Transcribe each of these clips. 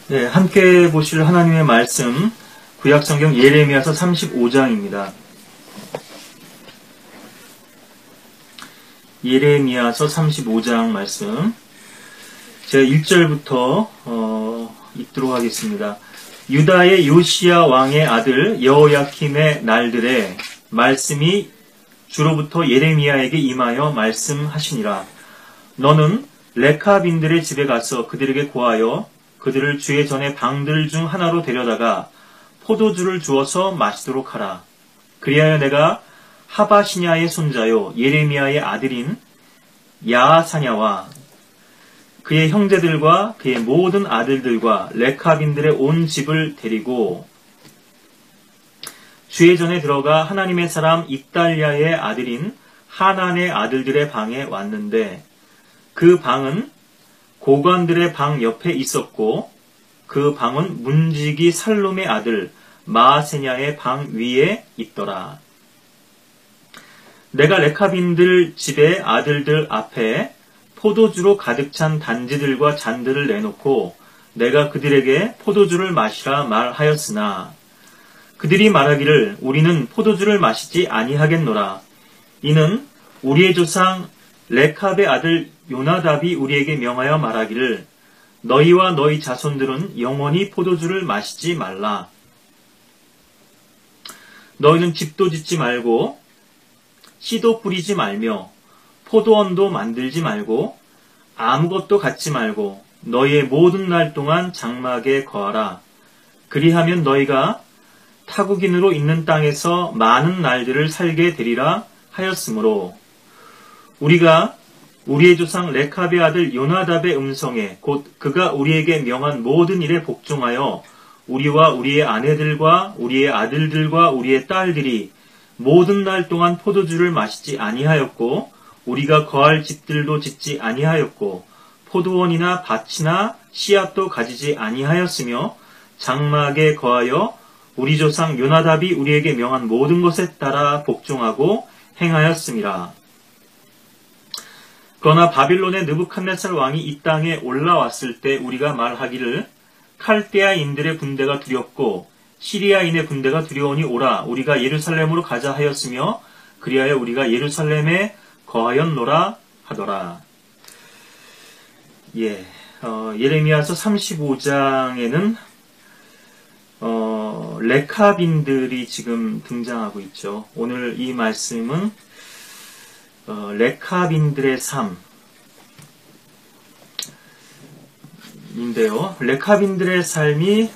네, 함께 보실 하나님의 말씀, 구약성경 예레미야서 35장입니다. 예레미야서 35장 말씀, 제가 1절부터 읽도록 하겠습니다. 유다의 요시야 왕의 아들 여호야킴의 날들에 말씀이 주로부터 예레미야에게 임하여 말씀하시니라. 너는 레카빈들의 집에 가서 그들에게 고하여 그들을 주의 전에 방들 중 하나로 데려다가 포도주를 주어서 마시도록 하라. 그리하여 내가 하바시냐의 손자요 예레미야의 아들인 야사냐와 그의 형제들과 그의 모든 아들들과 레카빈들의 온 집을 데리고 주의 전에 들어가 하나님의 사람 잇달랴의 아들인 하난의 아들들의 방에 왔는데 그 방은 고관들의 방 옆에 있었고 그 방은 문지기 살룸의 아들 마세냐의 방 위에 있더라. 내가 레카빈들 집의 아들들 앞에 포도주로 가득 찬 단지들과 잔들을 내놓고 내가 그들에게 포도주를 마시라 말하였으나 그들이 말하기를 우리는 포도주를 마시지 아니하겠노라. 이는 우리의 조상 레캅의 아들 요나답이 우리에게 명하여 말하기를 너희와 너희 자손들은 영원히 포도주를 마시지 말라. 너희는 집도 짓지 말고 씨도 뿌리지 말며 포도원도 만들지 말고 아무것도 갖지 말고 너희의 모든 날 동안 장막에 거하라. 그리하면 너희가 타국인으로 있는 땅에서 많은 날들을 살게 되리라 하였으므로 우리가 우리의 조상 레캅의 아들 요나답의 음성에 곧 그가 우리에게 명한 모든 일에 복종하여 우리와 우리의 아내들과 우리의 아들들과 우리의 딸들이 모든 날 동안 포도주를 마시지 아니하였고 우리가 거할 집들도 짓지 아니하였고 포도원이나 밭이나 씨앗도 가지지 아니하였으며 장막에 거하여 우리 조상 요나답이 우리에게 명한 모든 것에 따라 복종하고 행하였음이라. 그러나 바빌론의 느부갓네살 왕이 이 땅에 올라왔을 때 우리가 말하기를 칼데아인들의 군대가 두렵고 시리아인의 군대가 두려우니 오라 우리가 예루살렘으로 가자 하였으며 그리하여 우리가 예루살렘에 거하였노라 하더라. 예레미야서 35장에는 레카빈들이 지금 등장하고 있죠. 오늘 이 말씀은 레카빈들의 삶인데요. 레카빈들의 삶이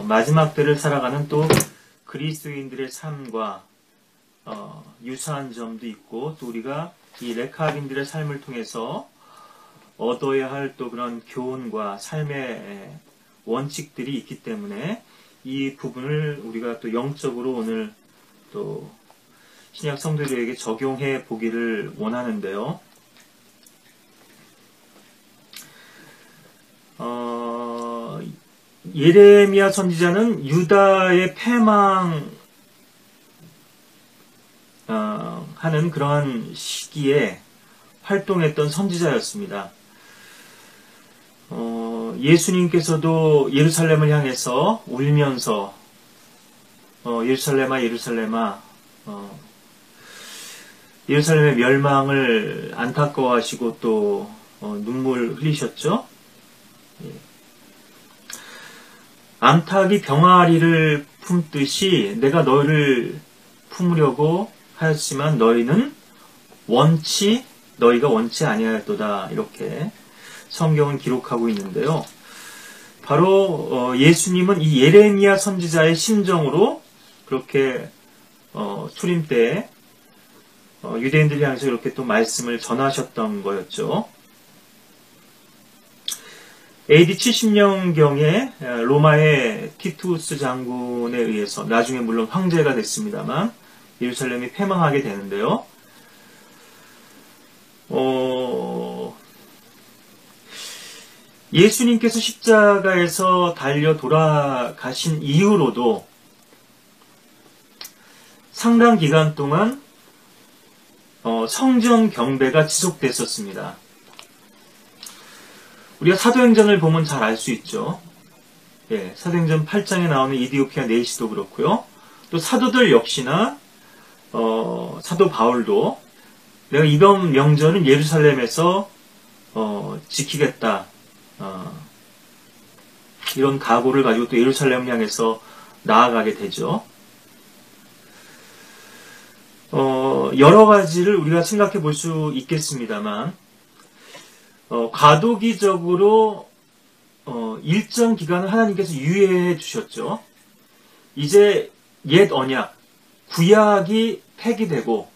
마지막 때를 살아가는 또 그리스도인들의 삶과 유사한 점도 있고 또 우리가 이 레카빈들의 삶을 통해서 얻어야 할 또 그런 교훈과 삶의 원칙들이 있기 때문에 이 부분을 우리가 또 영적으로 오늘 또 신약 성도들에게 적용해 보기를 원하는데요. 예레미야 선지자는 유다의 패망 하는 그러한 시기에 활동했던 선지자였습니다. 예수님께서도 예루살렘을 향해서 울면서 예루살렘아 예루살렘아 예루살렘의 멸망을 안타까워하시고 또 눈물 흘리셨죠. 암탉이 병아리를 품듯이 내가 너희를 품으려고 하였지만 너희가 원치 아니하였도다 이렇게 성경은 기록하고 있는데요. 바로 예수님은 이 예레미야 선지자의 심정으로 그렇게 초림 때 유대인들 향해서 이렇게 또 말씀을 전하셨던 거였죠. AD 70년경에 로마의 티투스 장군에 의해서 나중에 물론 황제가 됐습니다만 예루살렘이 패망하게 되는데요. 예수님께서 십자가에서 달려 돌아가신 이후로도 상당 기간 동안 성전 경배가 지속됐었습니다. 우리가 사도행전을 보면 잘 알 수 있죠. 예, 사도행전 8장에 나오는 이디오피아 내시도 그렇고요. 또 사도들 역시나 사도 바울도 내가 이번 명절은 예루살렘에서 지키겠다. 이런 각오를 가지고 또 예루살렘을 향해서 나아가게 되죠. 여러 가지를 우리가 생각해 볼 수 있겠습니다만, 과도기적으로, 일정 기간을 하나님께서 유예해 주셨죠. 이제 옛 언약, 구약이 폐기되고,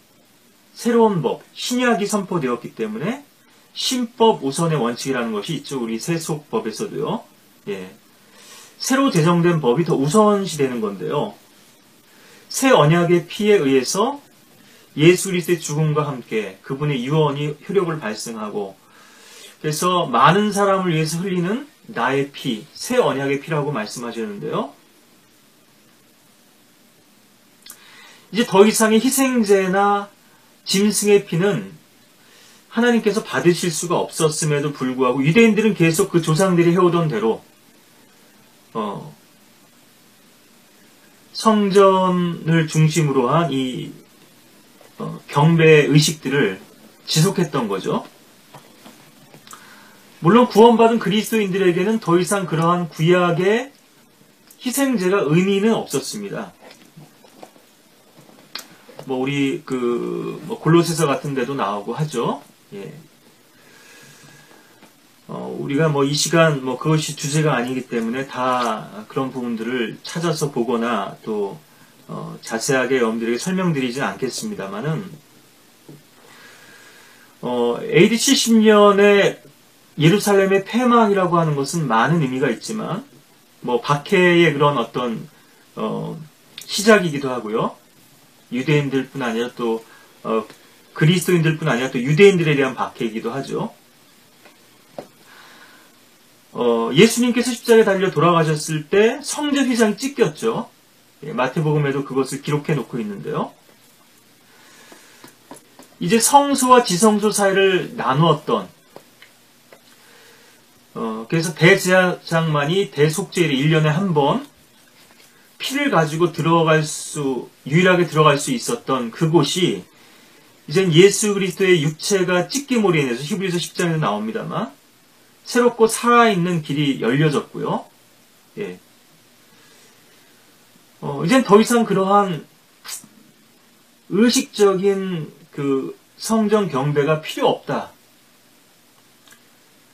새로운 법, 신약이 선포되었기 때문에, 신법 우선의 원칙이라는 것이 있죠. 우리 세속법에서도요. 예. 새로 제정된 법이 더 우선시되는 건데요. 새 언약의 피에 의해서 예수 그리스도의 죽음과 함께 그분의 유언이 효력을 발생하고, 그래서 많은 사람을 위해서 흘리는 나의 피, 새 언약의 피라고 말씀하셨는데요. 이제 더 이상의 희생제나 짐승의 피는 하나님께서 받으실 수가 없었음에도 불구하고 유대인들은 계속 그 조상들이 해오던 대로 성전을 중심으로 한 이 경배 의식들을 지속했던 거죠. 물론 구원받은 그리스도인들에게는 더 이상 그러한 구약의 희생제가 의미는 없었습니다. 우리 골로새서 같은 데도 나오고 하죠. 예. 우리가 이 시간 그것이 주제가 아니기 때문에 다 그런 부분들을 찾아서 보거나 또 자세하게 여러분들에게 설명드리지 않겠습니다만은 AD 70년에 예루살렘의 폐망이라고 하는 것은 많은 의미가 있지만 박해의 그런 어떤 시작이기도 하고요. 유대인들뿐 아니라 또 그리스도인들뿐 아니라 또 유대인들에 대한 박해이기도 하죠. 예수님께서 십자가에 달려 돌아가셨을 때 성전 휘장이 찢겼죠. 마태복음에도 그것을 기록해 놓고 있는데요. 이제 성소와 지성소 사이를 나누었던 그래서 대제사장만이 대속죄일에 1년에 한 번 피를 가지고 유일하게 들어갈 수 있었던 그곳이 이젠 예수 그리스도의 육체가 찢김으로 인해서 히브리서 10장에도 나옵니다만 새롭고 살아있는 길이 열려졌고요. 예. 이젠 더 이상 그러한 의식적인 그 성전 경배가 필요 없다.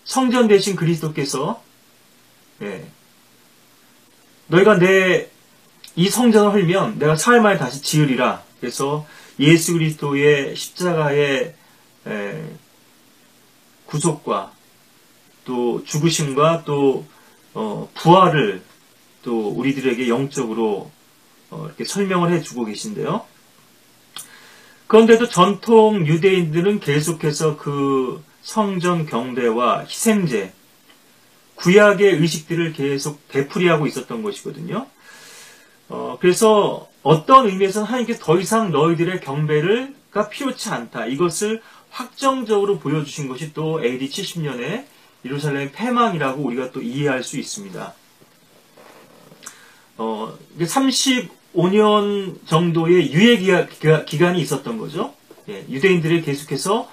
성전 대신 그리스도께서 너희가 이 성전을 헐면 내가 사흘 만에 다시 지으리라. 그래서 예수 그리스도의 십자가의 구속과 또 죽으심과 또 부활을 또 우리들에게 영적으로 이렇게 설명을 해주고 계신데요. 그런데도 전통 유대인들은 계속해서 그 성전 경배와 희생제, 구약의 의식들을 계속 되풀이하고 있었던 것이거든요. 그래서 어떤 의미에서는 하나님께서 더 이상 너희들의 경배가 필요치 않다. 이것을 확정적으로 보여주신 것이 또 AD 70년에 예루살렘 폐망이라고 우리가 또 이해할 수 있습니다. 35년 정도의 유예 기간이 있었던 거죠. 유대인들이 계속해서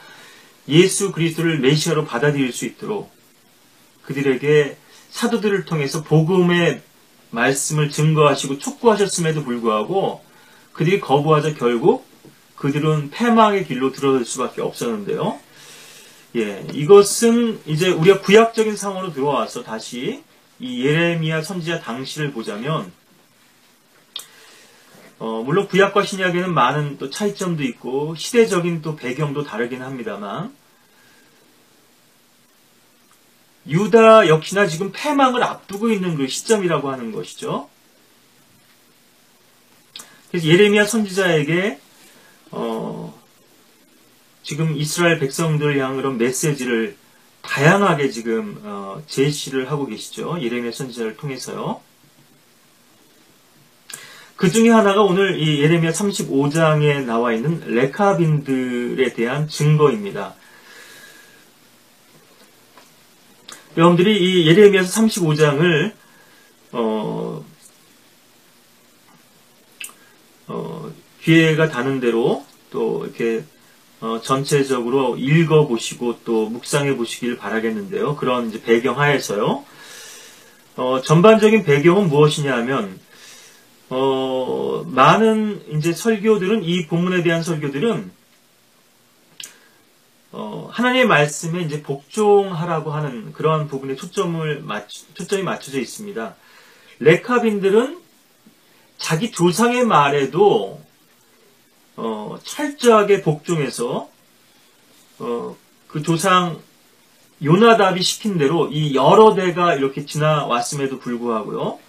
예수 그리스도를 메시아로 받아들일 수 있도록 그들에게 사도들을 통해서 복음의 말씀을 증거하시고 촉구하셨음에도 불구하고 그들이 거부하자 결국 그들은 패망의 길로 들어설 수밖에 없었는데요. 이것은 이제 우리가 구약적인 상황으로 들어와서 다시 이 예레미야 선지자 당시를 보자면 물론 구약과 신약에는 많은 또 차이점도 있고 시대적인 또 배경도 다르긴 합니다만 유다 역시나 지금 패망을 앞두고 있는 그 시점이라고 하는 것이죠. 그래서 예레미야 선지자에게 지금 이스라엘 백성들 향한 그런 메시지를 다양하게 지금 제시를 하고 계시죠. 예레미야 선지자를 통해서요. 그 중에 하나가 오늘 이 예레미야 35장에 나와 있는 레카빈들에 대한 증거입니다. 여러분들이 이 예레미야서 35장을 기회가 닿는 대로 또 이렇게 전체적으로 읽어보시고 또 묵상해 보시길 바라겠는데요. 그런 이제 배경 하에서요. 전반적인 배경은 무엇이냐 하면, 많은 이제 설교들은, 이 본문에 대한 설교들은, 하나님의 말씀에 이제 복종하라고 하는 그러한 부분에 초점이 맞춰져 있습니다. 레카빈들은 자기 조상의 말에도, 철저하게 복종해서, 그 조상 요나답이 시킨 대로 이 여러 대가 이렇게 지나왔음에도 불구하고요,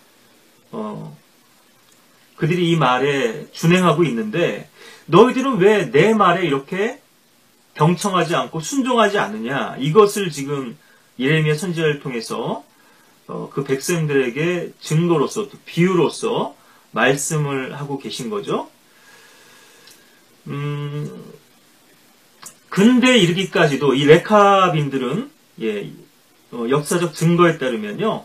그들이 이 말에 준행하고 있는데, 너희들은 왜 내 말에 이렇게 경청하지 않고 순종하지 않느냐? 이것을 지금 예레미야 선지자를 통해서 그 백성들에게 증거로서 또 비유로서 말씀을 하고 계신 거죠. 근대에 이르기까지도 이 레카빈들은 역사적 증거에 따르면요,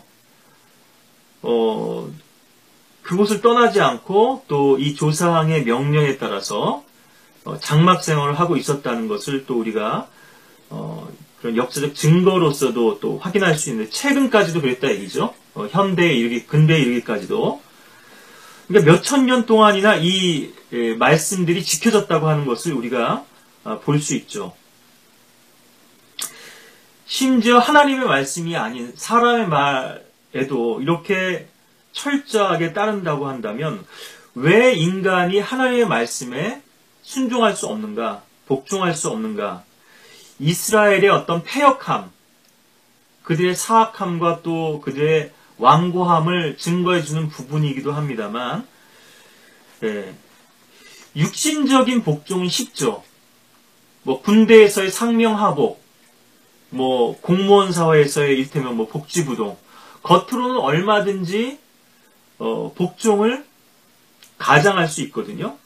그곳을 떠나지 않고 또 이 조상의 명령에 따라서 장막 생활을 하고 있었다는 것을 또 우리가 그런 역사적 증거로서도 또 확인할 수 있는데, 최근까지도 그랬다 얘기죠. 근대에 이르기까지도. 그러니까 몇천 년 동안이나 이 말씀들이 지켜졌다고 하는 것을 우리가 볼 수 있죠. 심지어 하나님의 말씀이 아닌 사람의 말에도 이렇게 철저하게 따른다고 한다면, 왜 인간이 하나님의 말씀에 순종할 수 없는가, 복종할 수 없는가? 이스라엘의 어떤 패역함, 그들의 사악함과 또 그들의 완고함을 증거해주는 부분이기도 합니다만, 육신적인 복종은 쉽죠. 군대에서의 상명하복, 공무원 사회에서의 이를테면 복지부동, 겉으로는 얼마든지 복종을 가장할 수 있거든요.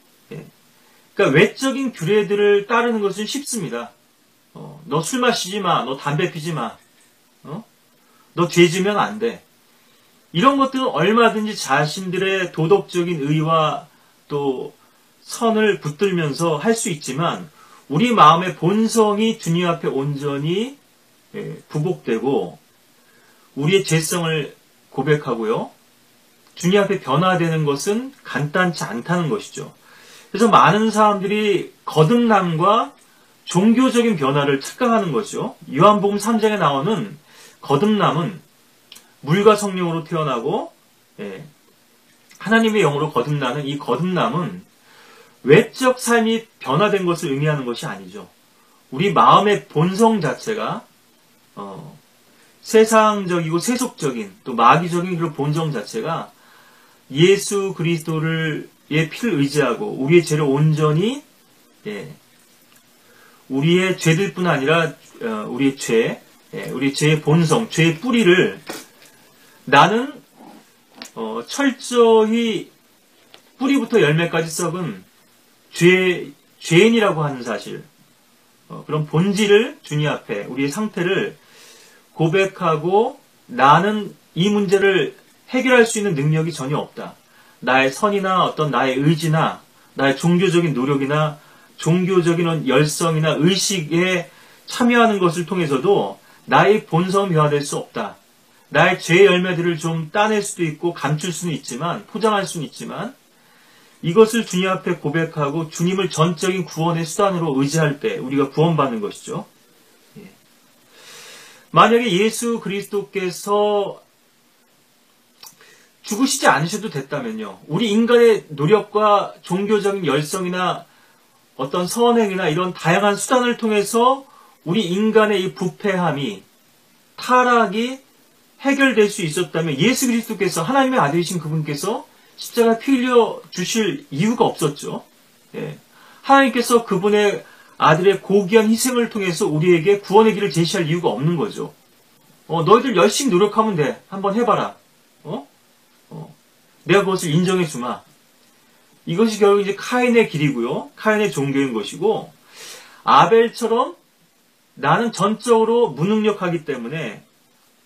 그러니까 외적인 규례들을 따르는 것은 쉽습니다. 너 술 마시지 마, 너 담배 피지 마, 너 죄 지면 안 돼. 이런 것들은 얼마든지 자신들의 도덕적인 의와 또 선을 붙들면서 할 수 있지만, 우리 마음의 본성이 주님 앞에 온전히 부복되고 우리의 죄성을 고백하고요, 주님 앞에 변화되는 것은 간단치 않다는 것이죠. 그래서 많은 사람들이 거듭남과 종교적인 변화를 착각하는 거죠. 요한복음 3장에 나오는 거듭남은 물과 성령으로 태어나고 하나님의 영으로 거듭나는 이 거듭남은 외적 삶이 변화된 것을 의미하는 것이 아니죠. 우리 마음의 본성 자체가 세상적이고 세속적인 또 마귀적인 그런 본성 자체가 예수 그리스도의 피를 의지하고 우리의 죄를 온전히 우리의 죄들뿐 아니라 우리의 우리의 죄의 본성, 죄의 뿌리를 나는 철저히 뿌리부터 열매까지 썩은 죄인이라고 하는 사실, 그런 본질을 주님 앞에 우리의 상태를 고백하고, 나는 이 문제를 해결할 수 있는 능력이 전혀 없다. 나의 선이나 어떤 나의 의지나 나의 종교적인 노력이나 종교적인 열성이나 의식에 참여하는 것을 통해서도 나의 본성은 변화될 수 없다. 나의 죄의 열매들을 좀 따낼 수도 있고 감출 수는 있지만, 포장할 수는 있지만, 이것을 주님 앞에 고백하고 주님을 전적인 구원의 수단으로 의지할 때 우리가 구원받는 것이죠. 만약에 예수 그리스도께서 죽으시지 않으셔도 됐다면요, 우리 인간의 노력과 종교적인 열성이나 어떤 선행이나 이런 다양한 수단을 통해서 우리 인간의 이 부패함이, 타락이 해결될 수 있었다면 예수 그리스도께서, 하나님의 아들이신 그분께서 십자가 피 흘려 주실 이유가 없었죠. 하나님께서 그분의 아들의 고귀한 희생을 통해서 우리에게 구원의 길을 제시할 이유가 없는 거죠. 너희들 열심히 노력하면 돼. 한번 해봐라. 내가 그것을 인정해 주마. 이것이 결국 이제 카인의 길이고요. 카인의 종교인 것이고, 아벨처럼 나는 전적으로 무능력하기 때문에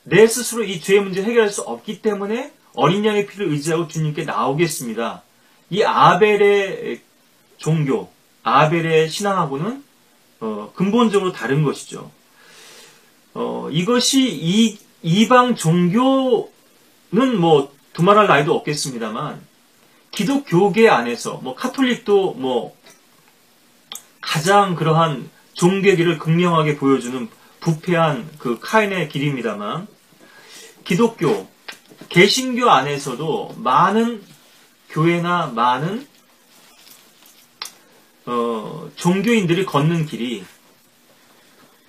내 스스로 이 죄의 문제를 해결할 수 없기 때문에 어린 양의 피를 의지하고 주님께 나오겠습니다. 이 아벨의 종교, 아벨의 신앙하고는 근본적으로 다른 것이죠. 이것이 이방 종교는 뭐 두말할 나위도 없겠습니다만 기독교계 안에서 뭐 카톨릭도 뭐 가장 그러한 종교기를 극명하게 보여주는 부패한 그 카인의 길입니다만 기독교, 개신교 안에서도 많은 교회나 많은 종교인들이 걷는 길이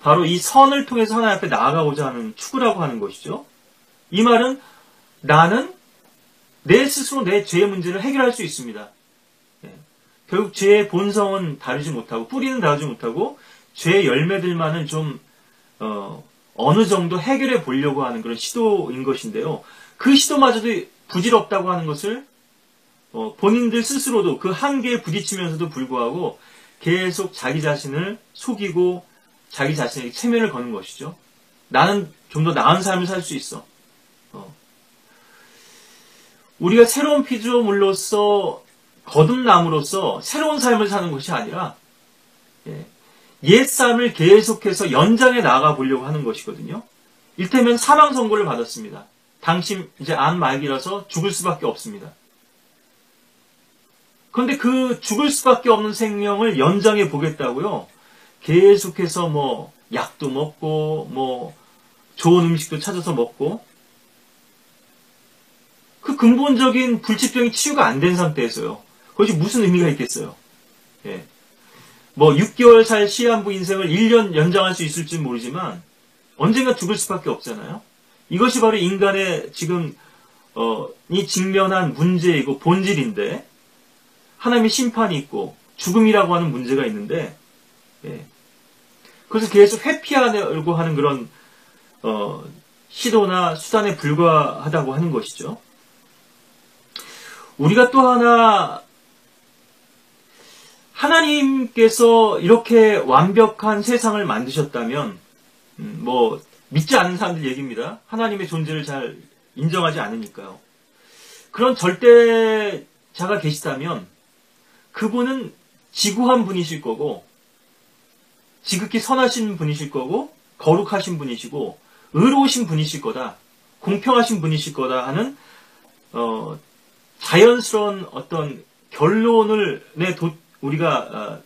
바로 이 선을 통해서 하나님 앞에 나아가고자 하는 추구라고 하는 것이죠. 이 말은 나는 내 스스로 내 죄의 문제를 해결할 수 있습니다. 결국 죄의 본성은 다루지 못하고 뿌리는 다루지 못하고 죄의 열매들만은 좀 어느 정도 해결해 보려고 하는 그런 시도인 것인데요. 그 시도마저도 부질없다고 하는 것을 본인들 스스로도 그 한계에 부딪히면서도 불구하고 계속 자기 자신을 속이고 자기 자신에게 체면을 거는 것이죠. 나는 좀 더 나은 삶을 살 수 있어. 우리가 새로운 피조물로서 거듭남으로써 새로운 삶을 사는 것이 아니라 옛 삶을 계속해서 연장해 나아가 보려고 하는 것이거든요. 일테면 사망 선고를 받았습니다. 당신 이제 암 말기라서 죽을 수밖에 없습니다. 그런데 그 죽을 수밖에 없는 생명을 연장해 보겠다고요. 계속해서 뭐 약도 먹고 뭐 좋은 음식도 찾아서 먹고 그 근본적인 불치병이 치유가 안 된 상태에서요. 그것이 무슨 의미가 있겠어요. 뭐 6개월 살 시한부 인생을 1년 연장할 수 있을지 모르지만 언젠가 죽을 수밖에 없잖아요. 이것이 바로 인간의 지금 이 직면한 문제이고 본질인데 하나님의 심판이 있고 죽음이라고 하는 문제가 있는데 그래서 계속 회피하려고 하는 그런 시도나 수단에 불과하다고 하는 것이죠. 우리가 또 하나 하나님께서 이렇게 완벽한 세상을 만드셨다면 뭐 믿지 않는 사람들 얘기입니다. 하나님의 존재를 잘 인정하지 않으니까요. 그런 절대자가 계시다면 그분은 지구한 분이실 거고 지극히 선하신 분이실 거고 거룩하신 분이시고 의로우신 분이실 거다. 공평하신 분이실 거다 하는 자연스러운 어떤 결론을 우리가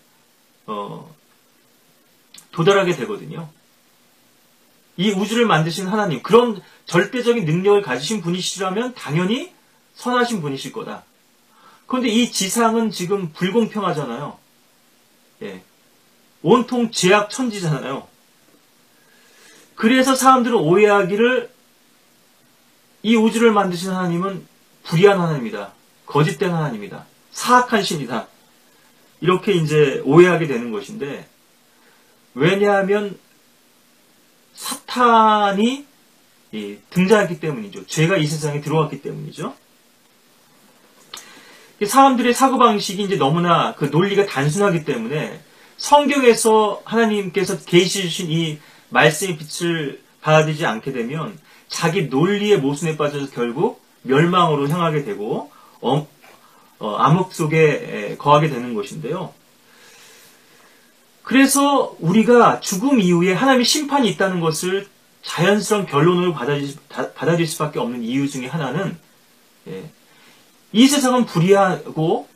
도달하게 되거든요. 이 우주를 만드신 하나님, 그런 절대적인 능력을 가지신 분이시라면 당연히 선하신 분이실 거다. 그런데 이 지상은 지금 불공평하잖아요. 온통 죄악 천지잖아요. 그래서 사람들은 오해하기를 이 우주를 만드신 하나님은 불의한 하나님이다. 거짓된 하나님이다. 사악한 신이다. 이렇게 이제 오해하게 되는 것인데, 왜냐하면 사탄이 등장했기 때문이죠. 죄가 이 세상에 들어왔기 때문이죠. 사람들의 사고방식이 이제 너무나 그 논리가 단순하기 때문에 성경에서 하나님께서 계시해 주신 이 말씀의 빛을 받아들이지 않게 되면 자기 논리의 모순에 빠져서 결국 멸망으로 향하게 되고 암흑 속에 거하게 되는 것인데요. 그래서 우리가 죽음 이후에 하나님의 심판이 있다는 것을 자연스러운 결론으로 받아들일 수밖에 없는 이유 중에 하나는 이 세상은 불의하고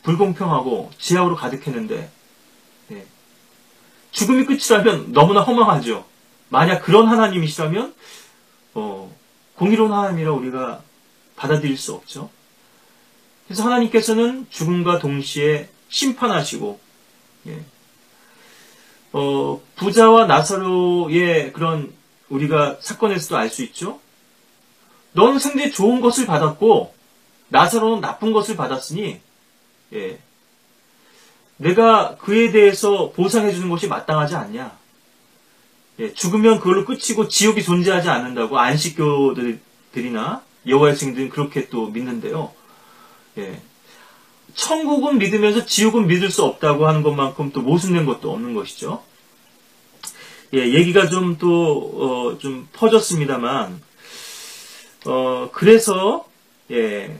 불공평하고 죄악으로 가득했는데 죽음이 끝이라면 너무나 허망하죠. 만약 그런 하나님이시라면 공의로운 하나님이라 우리가 받아들일 수 없죠. 그래서 하나님께서는 죽음과 동시에 심판하시고 부자와 나사로의 그런 우리가 사건에서도 알 수 있죠. 너는 생전에 좋은 것을 받았고 나사로는 나쁜 것을 받았으니 내가 그에 대해서 보상해 주는 것이 마땅하지 않냐. 죽으면 그걸로 끝이고 지옥이 존재하지 않는다고 안식교들이나 여호와의 증인들은 그렇게 또 믿는데요. 천국은 믿으면서 지옥은 믿을 수 없다고 하는 것만큼 또 모순된 것도 없는 것이죠. 얘기가 좀 또 좀 퍼졌습니다만 그래서 예,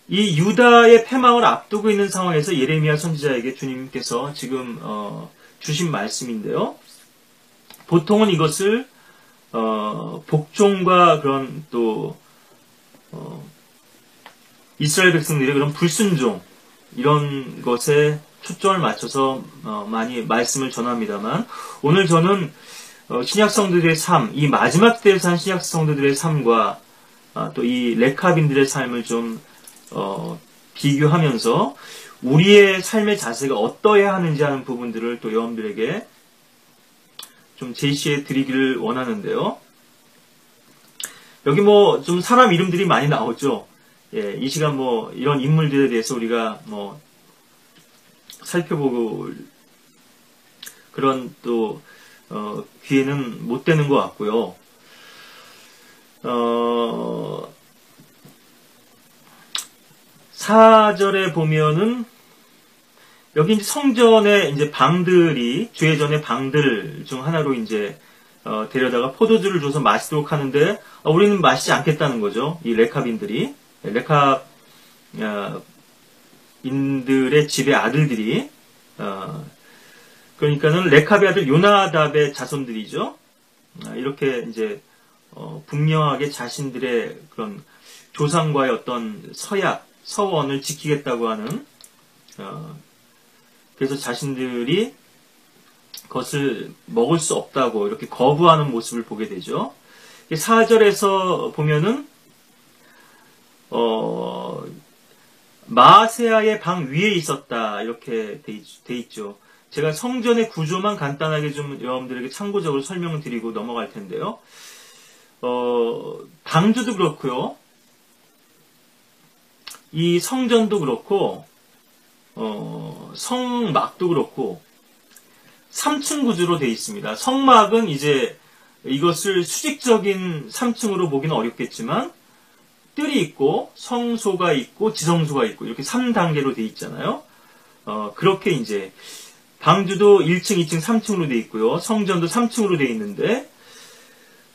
이 유다의 패망을 앞두고 있는 상황에서 예레미야 선지자에게 주님께서 지금 주신 말씀인데요. 보통은 이것을 복종과 그런 또 이스라엘 백성들의 그런 불순종 이런 것에 초점을 맞춰서 많이 말씀을 전합니다만, 오늘 저는 신약 성도들의 삶, 이 마지막 때에 산 신약 성도들의 삶과 또 이 레카빈들의 삶을 좀 비교하면서 우리의 삶의 자세가 어떠해야 하는지 하는 부분들을 또 여러분들에게 좀 제시해 드리기를 원하는데요. 여기 뭐 좀 사람 이름들이 많이 나오죠. 예, 이 시간 뭐 이런 인물들에 대해서 우리가 뭐 살펴볼 그런 또 기회는 못 되는 것 같고요. 4절에 보면은 여기 이제 성전의 이제 방들이 죄전의 방들 중 하나로 이제 데려다가 포도주를 줘서 마시도록 하는데 우리는 마시지 않겠다는 거죠. 이 레카빈들이 레카인들의 집의 아들들이 그러니까는 레카비 아들 요나답의 자손들이죠. 이렇게 이제 분명하게 자신들의 그런 조상과의 어떤 서원을 지키겠다고 하는 그래서 자신들이 그것을 먹을 수 없다고 이렇게 거부하는 모습을 보게 되죠. 4절에서 보면은 마세아의 방 위에 있었다 이렇게 돼 있죠. 제가 성전의 구조만 간단하게 좀 여러분들에게 참고적으로 설명을 드리고 넘어갈 텐데요. 방주도 그렇고요. 이 성전도 그렇고 성막도 그렇고 3층 구조로 되어 있습니다. 성막은 이제 이것을 수직적인 3층으로 보기는 어렵겠지만 뜰이 있고 성소가 있고 지성소가 있고 이렇게 3단계로 되어 있잖아요. 그렇게 이제 방주도 1층, 2층, 3층으로 되어 있고요. 성전도 3층으로 되어 있는데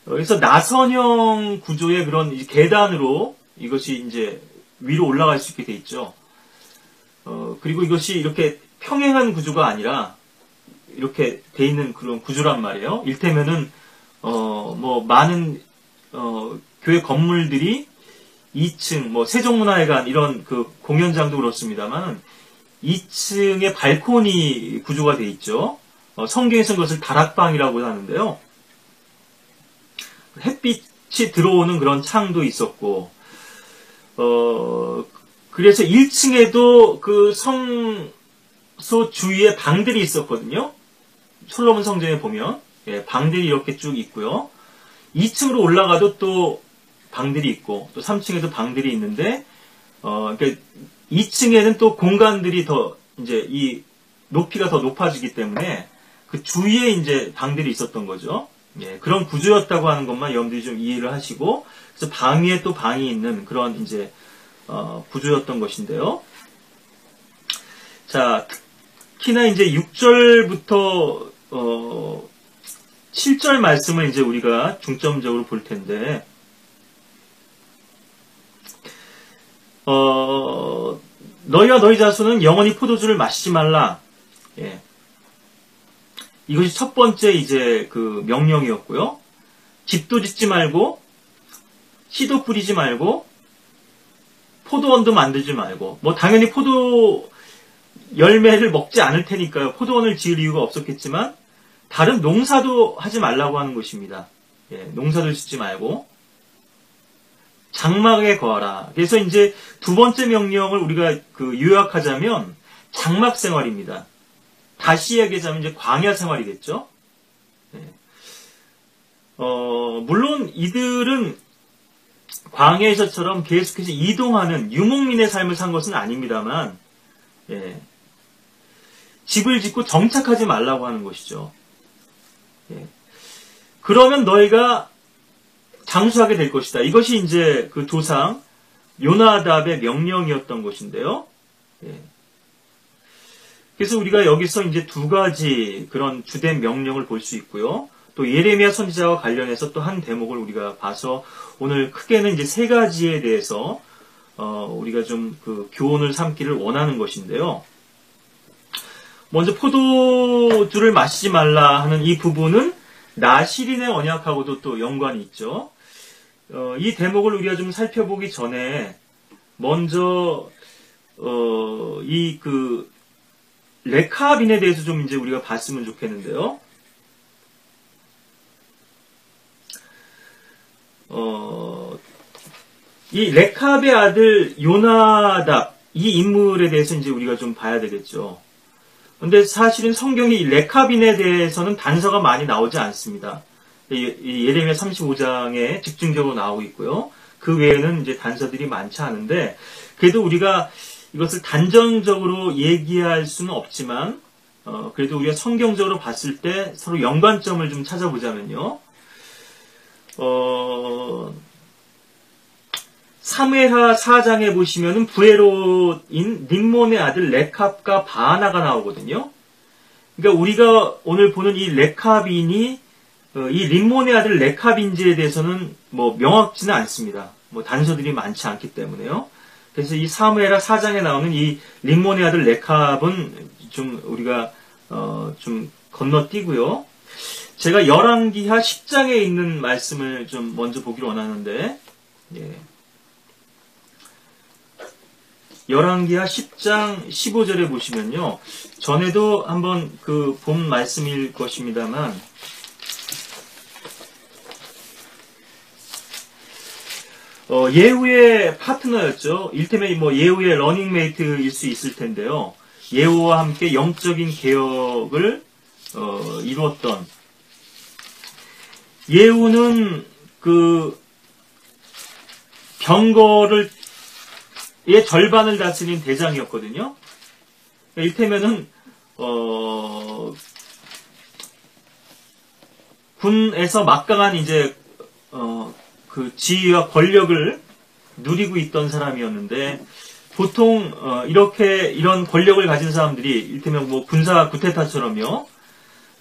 그래서 나선형 구조의 그런 계단으로 이것이 이제 위로 올라갈 수 있게 되어 있죠. 그리고 이것이 이렇게 평행한 구조가 아니라 이렇게 돼 있는 그런 구조란 말이에요. 일테면은 뭐 많은 교회 건물들이 2층 뭐 세종문화회관 이런 그 공연장도 그렇습니다만 2층에 발코니 구조가 돼 있죠. 성경에서는 그것을 다락방이라고 하는데요. 햇빛이 들어오는 그런 창도 있었고 그래서 1층에도 그 성소 주위에 방들이 있었거든요. 솔로몬 성전에 보면 방들이 이렇게 쭉 있고요. 2층으로 올라가도 또 방들이 있고 또 3층에도 방들이 있는데 그러니까 2층에는 또 공간들이 더 이제 이 높이가 더 높아지기 때문에 그 주위에 이제 방들이 있었던 거죠. 그런 구조였다고 하는 것만 여러분들이 좀 이해를 하시고 그래서 방 위에 또 방이 있는 그런 이제 구조였던 것인데요. 자, 특히나 이제 6절부터 7절 말씀을 이제 우리가 중점적으로 볼 텐데, 너희와 너희 자손은 영원히 포도주를 마시지 말라. 이것이 첫 번째 이제 그 명령이었고요. 집도 짓지 말고, 씨도 뿌리지 말고, 포도원도 만들지 말고, 뭐 당연히 포도 열매를 먹지 않을 테니까요. 포도원을 지을 이유가 없었겠지만 다른 농사도 하지 말라고 하는 것입니다. 농사도 짓지 말고 장막에 거하라. 그래서 이제 두 번째 명령을 우리가 그 요약하자면 장막 생활입니다. 다시 이야기하자면 이제 광야 생활이겠죠. 물론 이들은 광야에서처럼 계속해서 이동하는 유목민의 삶을 산 것은 아닙니다만, 집을 짓고 정착하지 말라고 하는 것이죠. 그러면 너희가 장수하게 될 것이다. 이것이 이제 그 조상 요나답의 명령이었던 것인데요. 그래서 우리가 여기서 이제 두 가지 그런 주된 명령을 볼 수 있고요. 또 예레미야 선지자와 관련해서 또 한 대목을 우리가 봐서 오늘 크게는 이제 세 가지에 대해서 우리가 좀 그 교훈을 삼기를 원하는 것인데요. 먼저 포도주를 마시지 말라 하는 이 부분은 나실인의 언약하고도 또 연관이 있죠. 이 대목을 우리가 좀 살펴보기 전에 먼저 이 그 레카빈에 대해서 좀 이제 우리가 봤으면 좋겠는데요. 이 레캅의 아들 요나답 이 인물에 대해서 이제 우리가 좀 봐야 되겠죠. 근데 사실은 성경이 이 레카빈에 대해서는 단서가 많이 나오지 않습니다. 예레미야 35장에 집중적으로 나오고 있고요. 그 외에는 이제 단서들이 많지 않은데, 그래도 우리가 이것을 단정적으로 얘기할 수는 없지만, 그래도 우리가 성경적으로 봤을 때 서로 연관점을 좀 찾아보자면요. 사무엘하 4장에 보시면은 부에롯인 림몬의 아들 레캅과 바하나가 나오거든요. 그러니까 우리가 오늘 보는 이 레카빈이 이 림몬의 아들 레카빈지에 대해서는 뭐 명확지는 않습니다. 뭐 단서들이 많지 않기 때문에요. 그래서 이 사무엘하 4장에 나오는 이 림몬의 아들 레캅은 좀 우리가 좀 건너뛰고요. 제가 열왕기하 10장에 있는 말씀을 좀 먼저 보기를 원하는데, 예. 열왕기하 10장 15절에 보시면요. 전에도 한번 그 본 말씀일 것입니다만, 예후의 파트너였죠. 일테면 뭐 예후의 러닝메이트일 수 있을 텐데요. 예후와 함께 영적인 개혁을 이루었던 예후는 그 병거를 의 절반을 다스린 대장이었거든요. 일테면은 군에서 막강한 이제 그 지위와 권력을 누리고 있던 사람이었는데, 보통 이런 권력을 가진 사람들이 일테면 뭐 군사 구테타처럼요.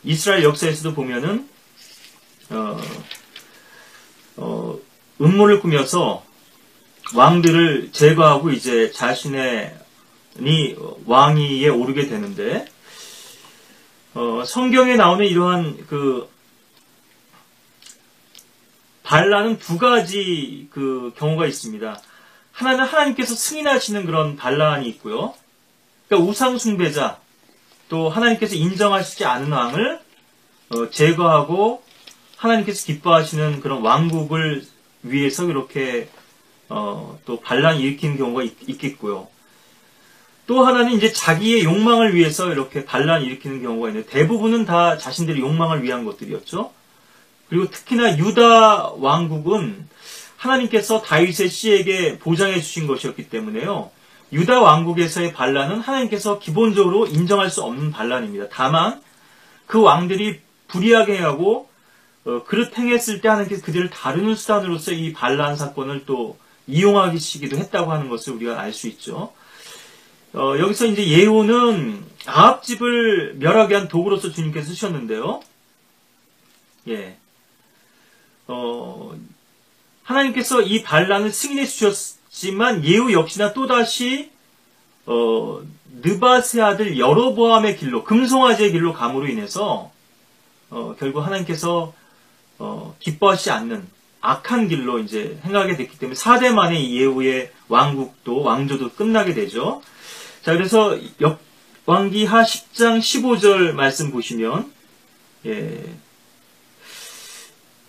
이스라엘 역사에서도 보면은 음모를 꾸며서 왕들을 제거하고 이제 자신의 왕위에 오르게 되는데, 성경에 나오는 이러한 그 반란은 두 가지 그 경우가 있습니다. 하나는 하나님께서 승인하시는 그런 반란이 있고요. 그러니까 우상 숭배자, 또 하나님께서 인정하시지 않은 왕을 제거하고 하나님께서 기뻐하시는 그런 왕국을 위해서 이렇게 또 반란 일으키는 경우가 있겠고요. 또 하나는 이제 자기의 욕망을 위해서 이렇게 반란 일으키는 경우가 있는데, 대부분은 다 자신들의 욕망을 위한 것들이었죠. 그리고 특히나 유다 왕국은 하나님께서 다윗의 씨에게 보장해 주신 것이었기 때문에요. 유다 왕국에서의 반란은 하나님께서 기본적으로 인정할 수 없는 반란입니다. 다만 그 왕들이 불의하게 하고 그릇 행했을 때 하나님께서 그들을 다루는 수단으로서 이 반란 사건을 또 이용하시기도 했다고 하는 것을 우리가 알 수 있죠. 여기서 이제 예후는 아합 집을 멸하게 한 도구로서 주님께서 쓰셨는데요. 예. 하나님께서 이 반란을 승인해 주셨지만 예후 역시나 또다시 느밧의 아들 여로보암의 길로, 금송아지의 길로 감으로 인해서 결국 하나님께서 기뻐하시지 않는 악한 길로 이제 행하게 됐기 때문에 4대 만에 이 예후의 왕국도 왕조도 끝나게 되죠. 자, 그래서 열왕기하 10장 15절 말씀 보시면, 예.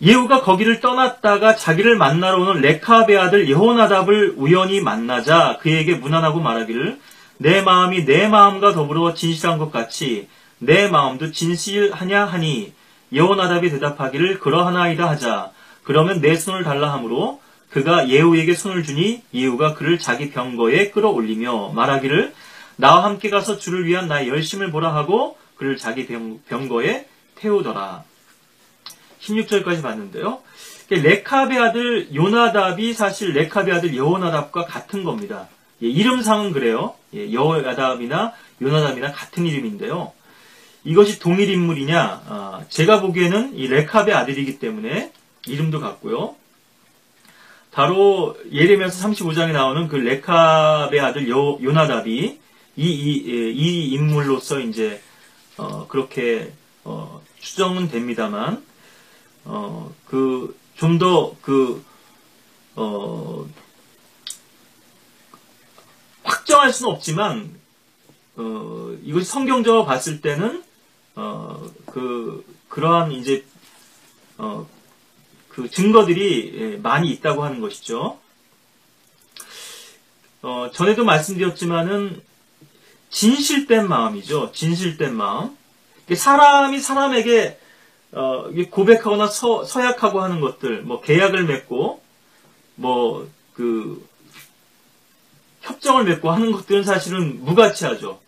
예후가 거기를 떠났다가 자기를 만나러 오는 레캅의 아들 여호나답을 우연히 만나자 그에게 문안하고 말하기를, 내 마음이 내 마음과 더불어 진실한 것 같이 내 마음도 진실하냐 하니, 여호나답이 대답하기를 그러하나이다 하자. 그러면 내 손을 달라 하므로 그가 예후에게 손을 주니 예후가 그를 자기 병거에 끌어올리며 말하기를, 나와 함께 가서 주를 위한 나의 열심을 보라 하고 그를 자기 병거에 태우더라. 16절까지 봤는데요. 레캅의 아들 요나답이 사실 레캅의 아들 여호나답과 같은 겁니다. 예, 이름상은 그래요. 예, 여호나답이나 요나답이나 같은 이름인데요. 이것이 동일 인물이냐? 제가 보기에는 이 레캅의 아들이기 때문에 이름도 같고요. 바로 예레미야서 35장에 나오는 그 레캅의 아들 요나답이 이 인물로서 이제 그렇게 추정은 됩니다만 좀 더 확정할 수는 없지만 이것이 성경적으로 봤을 때는 그러한 이제 그 증거들이 많이 있다고 하는 것이죠. 전에도 말씀드렸지만은 진실된 마음이죠. 진실된 마음. 사람이 사람에게 고백하거나 서약하고 하는 것들, 뭐 계약을 맺고 뭐 협정을 맺고 하는 것들은 사실은 무가치하죠.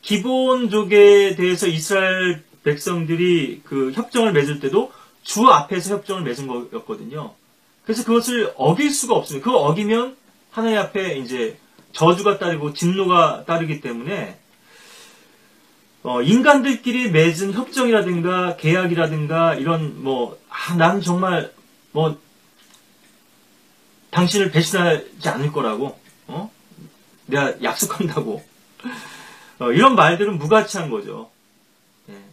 기본족에 대해서 이스라엘 백성들이 그 협정을 맺을 때도 주 앞에서 협정을 맺은 거였거든요. 그래서 그것을 어길 수가 없습니다. 그거 어기면 하나님 앞에 이제 저주가 따르고 진노가 따르기 때문에 인간들끼리 맺은 협정이라든가 계약이라든가 이런 난 정말 당신을 배신하지 않을 거라고 내가 약속한다고 이런 말들은 무가치한 거죠.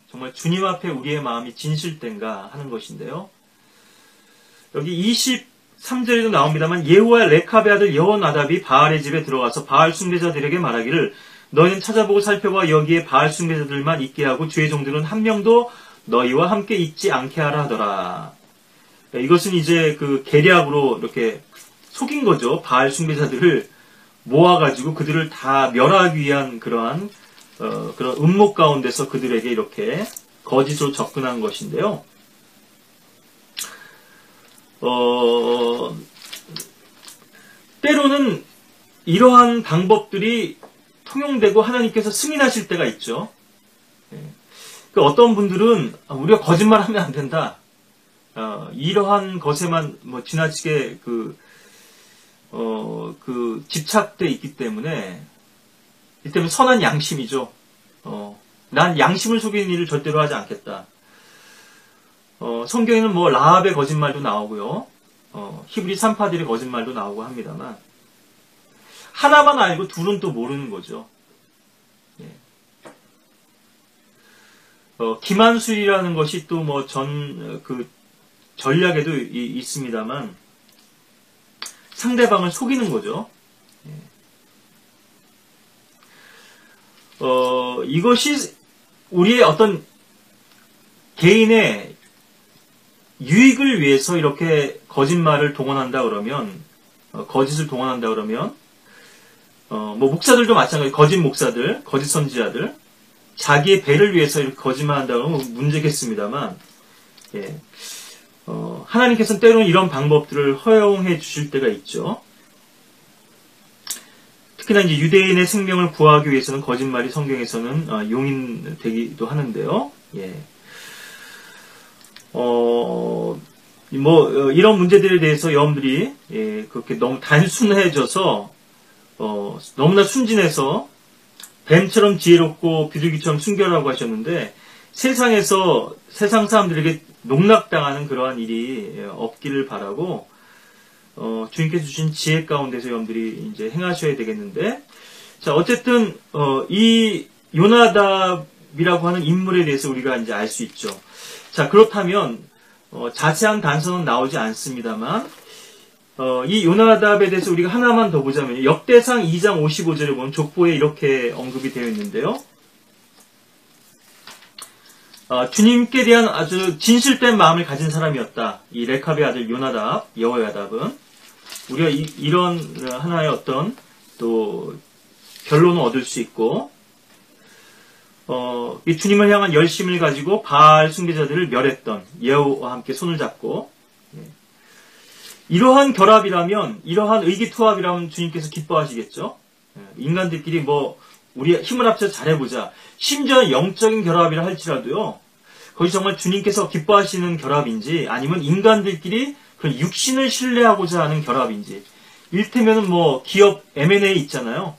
정말 주님 앞에 우리의 마음이 진실된가 하는 것인데요. 여기 23절에도 나옵니다만 예후와 레캅의 아들 여호나답이 바알의 집에 들어가서 바알 숭배자들에게 말하기를 너희는 찾아보고 살펴봐 여기에 바알 숭배자들만 있게 하고 주의 종들은 한 명도 너희와 함께 있지 않게 하라 하더라. 이것은 이제 그 계략으로 이렇게 속인 거죠. 바알 숭배자들을 모아가지고 그들을 다 멸하기 위한 그런 음모 가운데서 그들에게 이렇게 거짓으로 접근한 것인데요. 때로는 이러한 방법들이 통용되고 하나님께서 승인하실 때가 있죠. 어떤 분들은 우리가 거짓말하면 안 된다. 이러한 것에만 지나치게 집착돼 있기 때문에 이 때문에 선한 양심이죠. 난 양심을 속이는 일을 절대로 하지 않겠다. 성경에는 라합의 거짓말도 나오고요. 히브리 산파들의 거짓말도 나오고 합니다만 하나만 알고 둘은 또 모르는 거죠. 기만술이라는 것이 또 전략에도 있습니다만 상대방을 속이는 거죠. 이것이 우리의 어떤 개인의 유익을 위해서 이렇게 거짓말을 동원한다 그러면, 거짓을 동원한다 그러면, 목사들도 마찬가지, 거짓 목사들, 거짓 선지자들, 자기의 배를 위해서 이렇게 거짓말한다 그러면 문제겠습니다만, 하나님께서는 때로는 이런 방법들을 허용해 주실 때가 있죠. 특히나 이제 유대인의 생명을 구하기 위해서는 거짓말이 성경에서는 용인되기도 하는데요. 이런 문제들에 대해서 여러분들이 그렇게 너무 단순해져서 너무나 순진해서 뱀처럼 지혜롭고 비둘기처럼 순결하고 하셨는데 세상 사람들에게 농락당하는 그러한 일이 없기를 바라고 주님께서 주신 지혜 가운데서 여러분들이 이제 행하셔야 되겠는데, 자 어쨌든 이 요나답이라고 하는 인물에 대해서 우리가 이제 알 수 있죠. 자 그렇다면 자세한 단서는 나오지 않습니다만 이 요나답에 대해서 우리가 하나만 더 보자면 역대상 2장 55절에 보면 족보에 이렇게 언급이 되어 있는데요. 주님께 대한 아주 진실된 마음을 가진 사람이었다. 이 레캅의 아들 요나답, 여호야답은 우리가 이런 하나의 어떤 또 결론을 얻을 수 있고, 이 주님을 향한 열심을 가지고 바알 숭배자들을 멸했던 예후와 함께 손을 잡고, 이러한 결합이라면, 이러한 의기투합이라면 주님께서 기뻐하시겠죠. 인간들끼리 우리 힘을 합쳐서 잘해보자. 심지어 영적인 결합이라 할지라도요, 거기 정말 주님께서 기뻐하시는 결합인지, 아니면 인간들끼리 그 육신을 신뢰하고자 하는 결합인지, 일테면은 기업 M&A 있잖아요.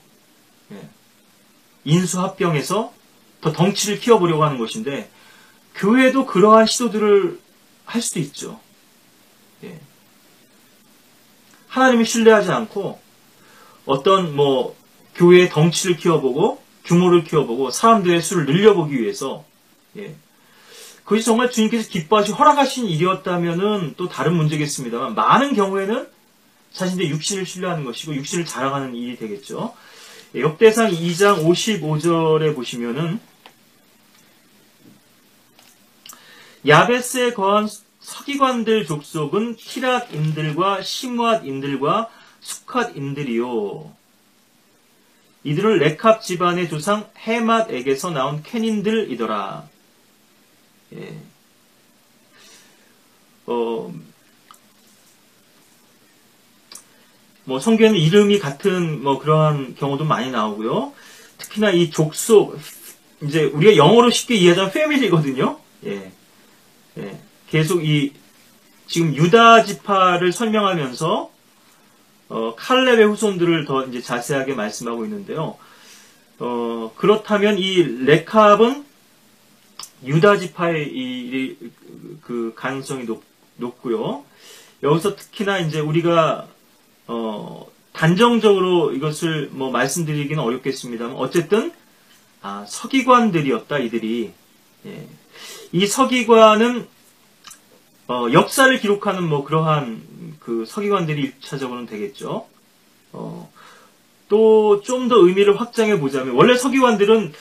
인수합병에서 더 덩치를 키워보려고 하는 것인데, 교회도 그러한 시도들을 할 수도 있죠. 예. 하나님을 신뢰하지 않고 어떤 교회의 덩치를 키워보고 규모를 키워보고 사람들의 수를 늘려보기 위해서, 예. 그것이 정말 주님께서 기뻐하시고 허락하신 일이었다면은 또 다른 문제겠습니다만, 많은 경우에는 자신들의 육신을 신뢰하는 것이고 육신을 자랑하는 일이 되겠죠. 예, 역대상 2장 55절에 보시면은 야베스에 거한 서기관들 족속은 키랏인들과 시므앗인들과 수캇인들이요. 이들은 레캅 집안의 조상 헤맛에게서 나온 켄인들이더라. 예. 성경에는 이름이 같은 그러한 경우도 많이 나오고요. 특히나 이 족속, 이제 우리가 영어로 쉽게 이해하자면 패밀리거든요. 예. 예. 계속 지금 유다 지파를 설명하면서 칼렙의 후손들을 더 이제 자세하게 말씀하고 있는데요. 그렇다면 이 레캅은 유다 지파의 그 가능성이 높고요. 여기서 특히나 이제 우리가 단정적으로 이것을 말씀드리기는 어렵겠습니다만, 어쨌든 서기관들이었다, 이들이. 예. 이 서기관은 역사를 기록하는 그러한 그 서기관들이 1차적으로는 되겠죠. 또 좀 더 의미를 확장해 보자면, 원래 서기관들은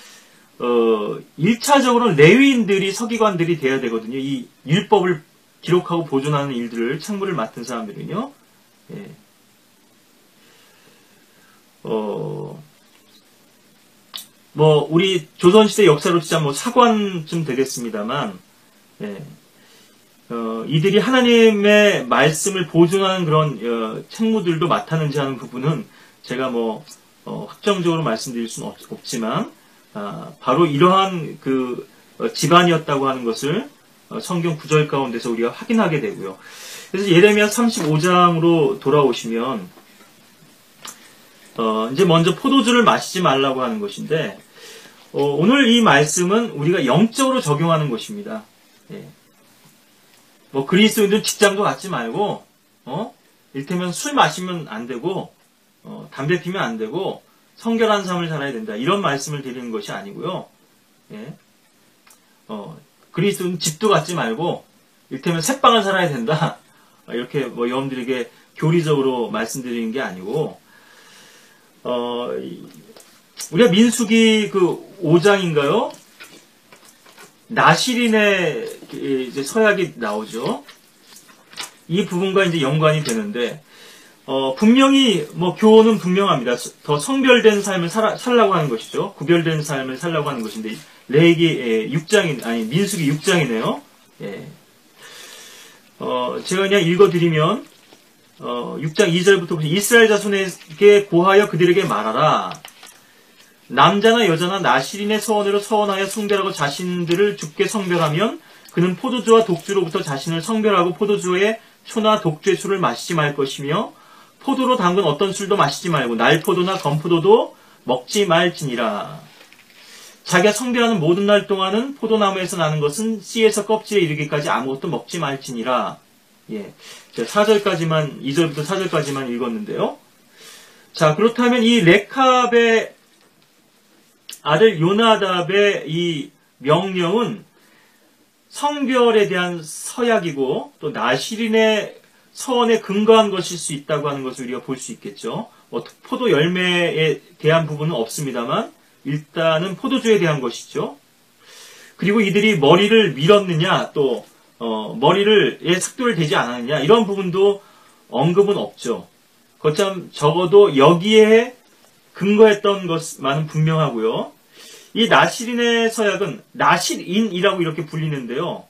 1차적으로는 레위인들이 서기관들이 돼야 되거든요. 이 율법을 기록하고 보존하는 일들을, 책무를 맡은 사람들은요. 예. 우리 조선시대 역사로 진짜 사관쯤 되겠습니다만, 예. 이들이 하나님의 말씀을 보존하는 그런 책무들도 맡았는지 하는 부분은 제가 확정적으로 말씀드릴 수는 없지만, 바로 이러한 그 집안이었다고 하는 것을 성경 구절 가운데서 우리가 확인하게 되고요. 그래서 예레미야 35장으로 돌아오시면, 이제 먼저 포도주를 마시지 말라고 하는 것인데, 오늘 이 말씀은 우리가 영적으로 적용하는 것입니다. 예. 그리스도인들은 직장도 갖지 말고, 이를테면 술 마시면 안 되고, 담배 피면 안 되고, 성결한 삶을 살아야 된다. 이런 말씀을 드리는 것이 아니고요. 예. 그리스도는 집도 갖지 말고, 이를테면 새빵을 살아야 된다. 이렇게 여러분들에게 교리적으로 말씀드리는 게 아니고, 우리가 민수기 5장인가요? 나실인의 이제 서약이 나오죠. 이 부분과 이제 연관이 되는데, 분명히 교훈은 분명합니다. 더 성별된 삶을 살라고 하는 것이죠. 구별된 삶을 살라고 하는 것인데, 레위기 6장이 아니 민수기 6장이네요. 예. 제가 그냥 읽어드리면 6장 2절부터 이스라엘 자손에게 고하여 그들에게 말하라. 남자나 여자나 나실인의 서원으로 서원하여 성별하고 자신들을 주께 성별하면 그는 포도주와 독주로부터 자신을 성별하고 포도주의 초나 독주의 술을 마시지 말 것이며 포도로 담근 어떤 술도 마시지 말고 날포도나 건포도도 먹지 말지니라. 자기가 성별하는 모든 날 동안은 포도나무에서 나는 것은 씨에서 껍질에 이르기까지 아무것도 먹지 말지니라. 예. 제가 4절까지만, 2절부터 4절까지만 읽었는데요. 자, 그렇다면 이 레캅의 아들 요나답의 이 명령은 성별에 대한 서약이고 또 나실인의 서원에 근거한 것일 수 있다고 하는 것을 우리가 볼 수 있겠죠. 포도 열매에 대한 부분은 없습니다만 일단은 포도주에 대한 것이죠. 그리고 이들이 머리를 밀었느냐 또 머리를 삭도를 대지 않았느냐 이런 부분도 언급은 없죠. 거참 적어도 여기에 근거했던 것만은 분명하고요. 이 나실인의 서약은 나실인이라고 이렇게 불리는데요.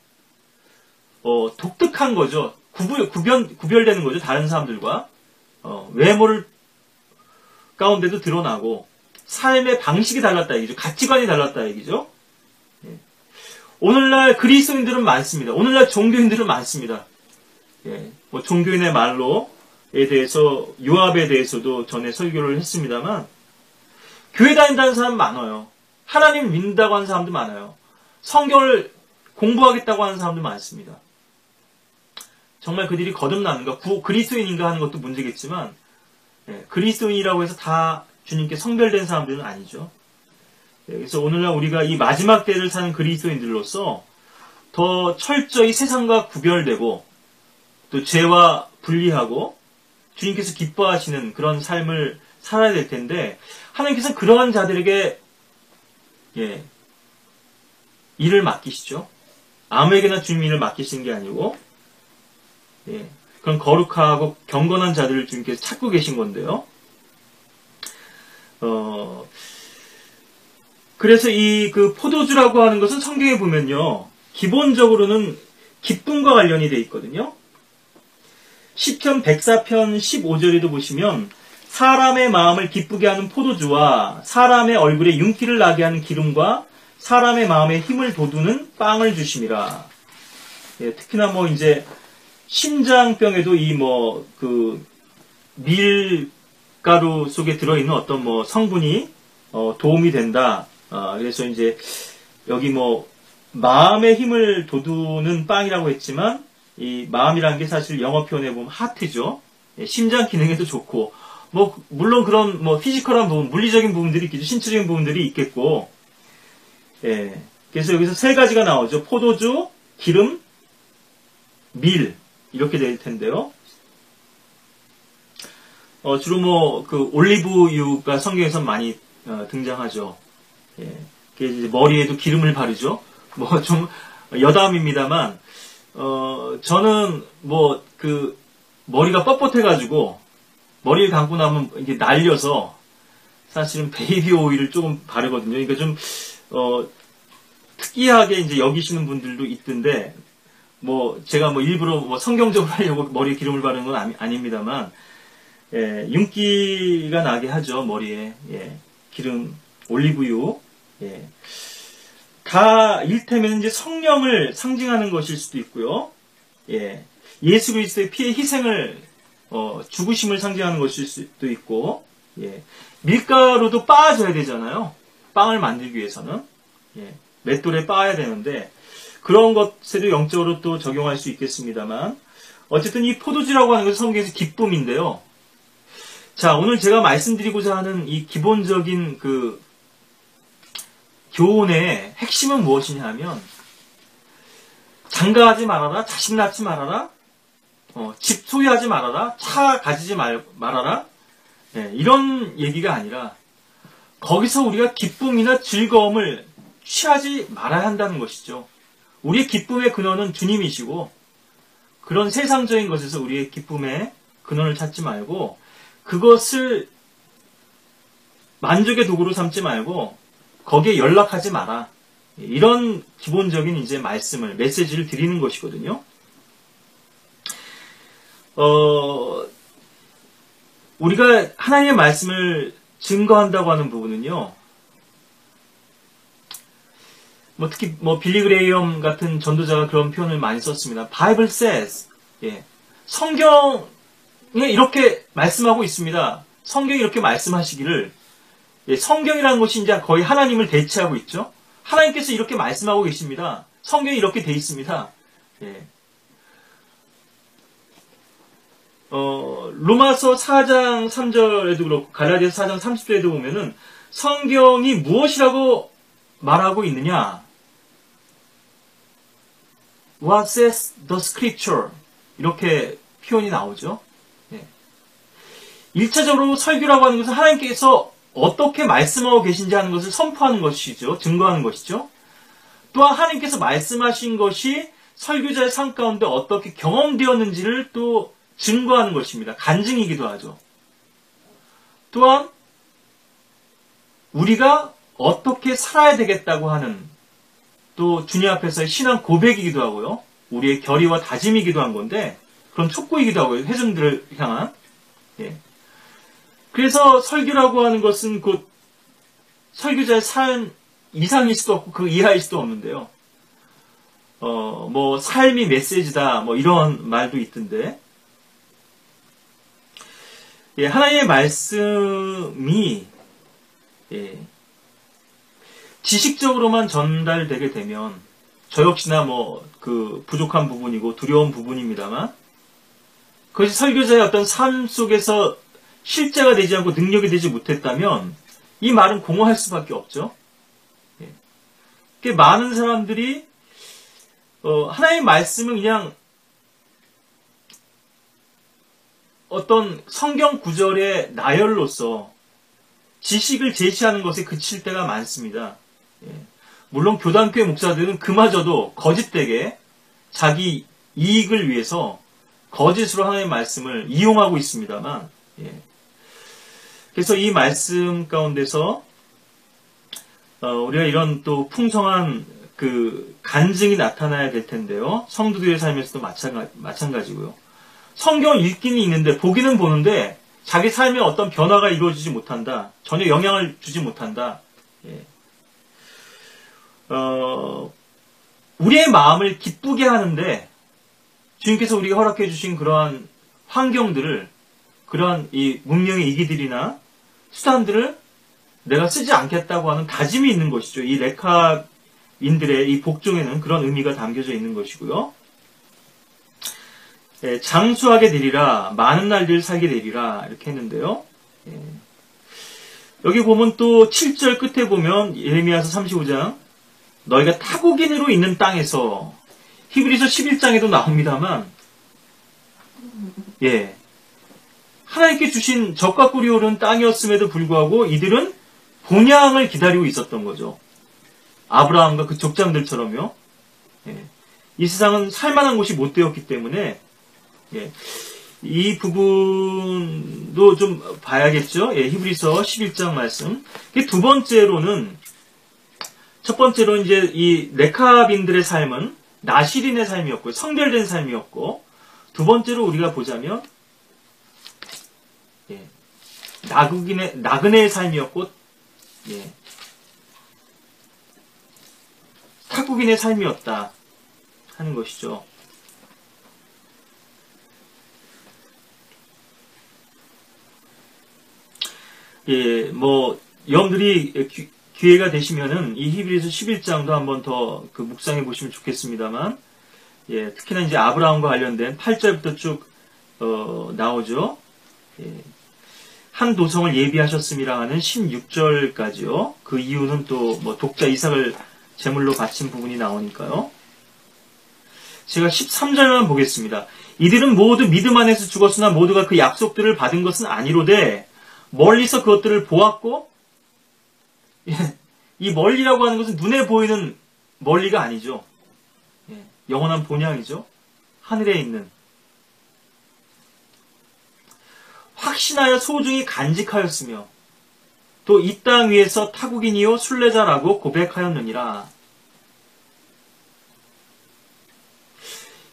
독특한 거죠. 구별되는 거죠. 다른 사람들과. 외모를 가운데도 드러나고 삶의 방식이 달랐다 얘기죠. 가치관이 달랐다 얘기죠. 예. 오늘날 그리스도인들은 많습니다. 오늘날 종교인들은 많습니다. 예. 종교인의 말로에 대해서 요압에 대해서도 전에 설교를 했습니다만 교회 다닌다는 사람 많아요. 하나님 믿는다고 하는 사람도 많아요. 성경을 공부하겠다고 하는 사람도 많습니다. 정말 그들이 거듭나는가, 그리스도인인가 하는 것도 문제겠지만, 그리스도인이라고 해서 다 주님께 성별된 사람들은 아니죠. 그래서 오늘날 우리가 이 마지막 때를 사는 그리스도인들로서 더 철저히 세상과 구별되고 또 죄와 분리하고 주님께서 기뻐하시는 그런 삶을 살아야 될 텐데, 하나님께서는 그러한 자들에게 일을 맡기시죠. 아무에게나 주님 일을 맡기시는 게 아니고 그런 거룩하고 경건한 자들을 주님께서 찾고 계신 건데요. 그래서 이 그 포도주라고 하는 것은 성경에 보면요, 기본적으로는 기쁨과 관련이 되어 있거든요. 시편 104편 15절에도 보시면 사람의 마음을 기쁘게 하는 포도주와 사람의 얼굴에 윤기를 나게 하는 기름과 사람의 마음에 힘을 돋우는 빵을 주심이라. 특히나 이제 심장병에도 밀가루 속에 들어있는 어떤 성분이 도움이 된다. 그래서 이제 여기 마음의 힘을 돋우는 빵이라고 했지만, 이 마음이라는 게 사실 영어 표현해 보면 하트죠. 심장 기능에도 좋고, 물론 그런 피지컬한 부분, 물리적인 부분들이 있겠죠. 신체적인 부분들이 있겠고, 그래서 여기서 세 가지가 나오죠. 포도주, 기름, 밀, 이렇게 될 텐데요. 주로 올리브유가 성경에서 많이 등장하죠. 이제 머리에도 기름을 바르죠. 좀 여담입니다만, 저는 머리가 뻣뻣해가지고 머리를 감고 나면 이게 날려서 사실은 베이비 오일을 조금 바르거든요. 그러니까 좀 특이하게 이제 여기시는 분들도 있던데, 제가 일부러 성경적으로 하려고 머리에 기름을 바르는 건 아닙니다만, 윤기가 나게 하죠, 머리에. 기름, 올리브유. 다 일테면 이제 성령을 상징하는 것일 수도 있고요. 예수 그리스도의 피의 희생을, 죽으심을 상징하는 것일 수도 있고, 밀가루도 빻아줘야 되잖아요. 빵을 만들기 위해서는. 맷돌에 빻아야 되는데, 그런 것에도 영적으로 또 적용할 수 있겠습니다만, 어쨌든 이 포도주라고 하는 것은 성경에서 기쁨인데요. 자, 오늘 제가 말씀드리고자 하는 이 기본적인 교훈의 핵심은 무엇이냐 하면, 장가하지 말아라, 자식 낳지 말아라, 집 소유하지 말아라, 차 가지지 말아라, 이런 얘기가 아니라, 거기서 우리가 기쁨이나 즐거움을 취하지 말아야 한다는 것이죠. 우리의 기쁨의 근원은 주님이시고, 그런 세상적인 것에서 우리의 기쁨의 근원을 찾지 말고, 그것을 만족의 도구로 삼지 말고 거기에 연락하지 마라. 이런 기본적인 이제 메시지를 드리는 것이거든요. 우리가 하나님의 말씀을 증거한다고 하는 부분은요, 특히 빌리 그레이엄 같은 전도자가 그런 표현을 많이 썼습니다. Bible says. 성경에 이렇게 말씀하고 있습니다. 성경이 이렇게 말씀하시기를, 성경이라는 것이 이제 거의 하나님을 대체하고 있죠. 하나님께서 이렇게 말씀하고 계십니다. 성경이 이렇게 돼 있습니다. 로마서 4장 3절에도 그렇고 갈라디아서 4장 30절에도 보면은 성경이 무엇이라고 말하고 있느냐? What says the scripture? 이렇게 표현이 나오죠. 1차적으로 설교라고 하는 것은 하나님께서 어떻게 말씀하고 계신지 하는 것을 선포하는 것이죠. 증거하는 것이죠. 또한 하나님께서 말씀하신 것이 설교자의 삶 가운데 어떻게 경험되었는지를 또 증거하는 것입니다. 간증이기도 하죠. 또한 우리가 어떻게 살아야 되겠다고 하는, 또 주님 앞에서의 신앙 고백이기도 하고요. 우리의 결의와 다짐이기도 한 건데, 그런 촉구이기도 하고요. 회중들을 향한. 그래서 설교라고 하는 것은 곧 설교자의 삶 이상일 수도 없고 그 이하일 수도 없는데요. 삶이 메시지다, 이런 말도 있던데, 하나님의 말씀이, 지식적으로만 전달되게 되면 저 역시나 그 부족한 부분이고 두려운 부분입니다만 그것이 설교자의 어떤 삶 속에서 실제가 되지 않고 능력이 되지 못했다면 이 말은 공허할 수밖에 없죠. 많은 사람들이 하나님의 말씀은 그냥 어떤 성경 구절의 나열로서 지식을 제시하는 것에 그칠 때가 많습니다. 물론 교단교회 목사들은 그마저도 거짓되게 자기 이익을 위해서 거짓으로 하나님의 말씀을 이용하고 있습니다만, 그래서 이 말씀 가운데서 우리가 이런 또 풍성한 그 간증이 나타나야 될 텐데요. 성도들의 삶에서도 마찬가지고요. 성경을 읽기는 있는데 보기는 보는데 자기 삶에 어떤 변화가 이루어지지 못한다. 전혀 영향을 주지 못한다. 우리의 마음을 기쁘게 하는데 주님께서 우리가 허락해 주신 그러한 환경들을, 그러한 이 문명의 이기들이나 수단들을 내가 쓰지 않겠다고 하는 다짐이 있는 것이죠. 이 레카인들의 이 복종에는 그런 의미가 담겨져 있는 것이고요. 장수하게 되리라, 많은 날들 살게 되리라, 이렇게 했는데요. 여기 보면 또 7절 끝에 보면 예레미야서 35장 너희가 타국인으로 있는 땅에서, 히브리서 11장에도 나옵니다만, 하나님께 주신 적과 꿀이 오른 땅이었음에도 불구하고 이들은 본향을 기다리고 있었던 거죠. 아브라함과 그 족장들처럼요. 이 세상은 살만한 곳이 못 되었기 때문에 이 부분도 좀 봐야겠죠. 히브리서 11장 말씀. 두 번째로는, 첫 번째로 이제 이 레카빈들의 삶은 나실인의 삶이었고 성별된 삶이었고, 두 번째로 우리가 보자면 나그네의 삶이었고 타국인의 삶이었다 하는 것이죠. 여러분들이 기회가 되시면은 이 히브리서 11장도 한번 더 그 묵상해 보시면 좋겠습니다만, 특히나 이제 아브라함과 관련된 8절부터 쭉 나오죠. 한 도성을 예비하셨음이라 하는 16절까지요. 그 이유는 또 독자 이삭을 제물로 바친 부분이 나오니까요. 제가 13절만 보겠습니다. 이들은 모두 믿음 안에서 죽었으나 모두가 그 약속들을 받은 것은 아니로되 멀리서 그것들을 보았고, 이 멀리라고 하는 것은 눈에 보이는 멀리가 아니죠. 영원한 본향이죠. 하늘에 있는. 확신하여 소중히 간직하였으며 또 이 땅 위에서 타국인이요 순례자라고 고백하였느니라.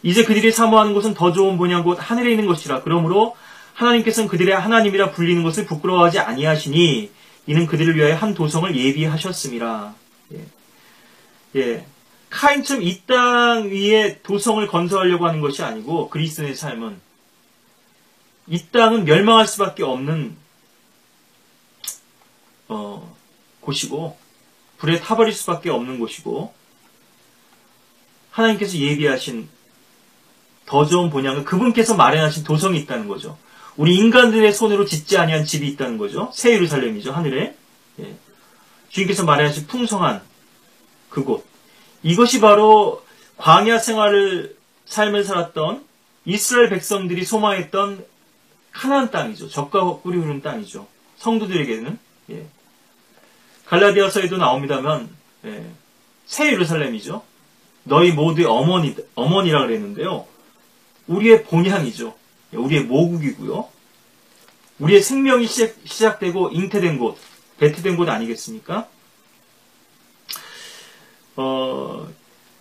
이제 그들이 사모하는 것은 더 좋은 본향 곧 하늘에 있는 것이라. 그러므로 하나님께서는 그들의 하나님이라 불리는 것을 부끄러워하지 아니하시니 이는 그들을 위하여 한 도성을 예비하셨음이라. 카인처럼 이 땅 위에 도성을 건설하려고 하는 것이 아니고, 그리스도의 삶은 이 땅은 멸망할 수밖에 없는 곳이고 불에 타버릴 수밖에 없는 곳이고, 하나님께서 예비하신 더 좋은 본향은 그분께서 마련하신 도성이 있다는 거죠. 우리 인간들의 손으로 짓지 아니한 집이 있다는 거죠. 새 예루살렘이죠. 하늘에. 주님께서 마련하신 풍성한 그곳. 이것이 바로 광야 삶을 살았던 이스라엘 백성들이 소망했던 가나안 땅이죠. 젖과 꿀이 흐르는 땅이죠. 성도들에게는. 갈라디아서에도 나옵니다만 새 예루살렘이죠. 너희 모두의 어머니라 그랬는데요. 우리의 본향이죠. 우리의 모국이고요. 우리의 생명이 시작되고 잉태된 곳, 배트된 곳 아니겠습니까?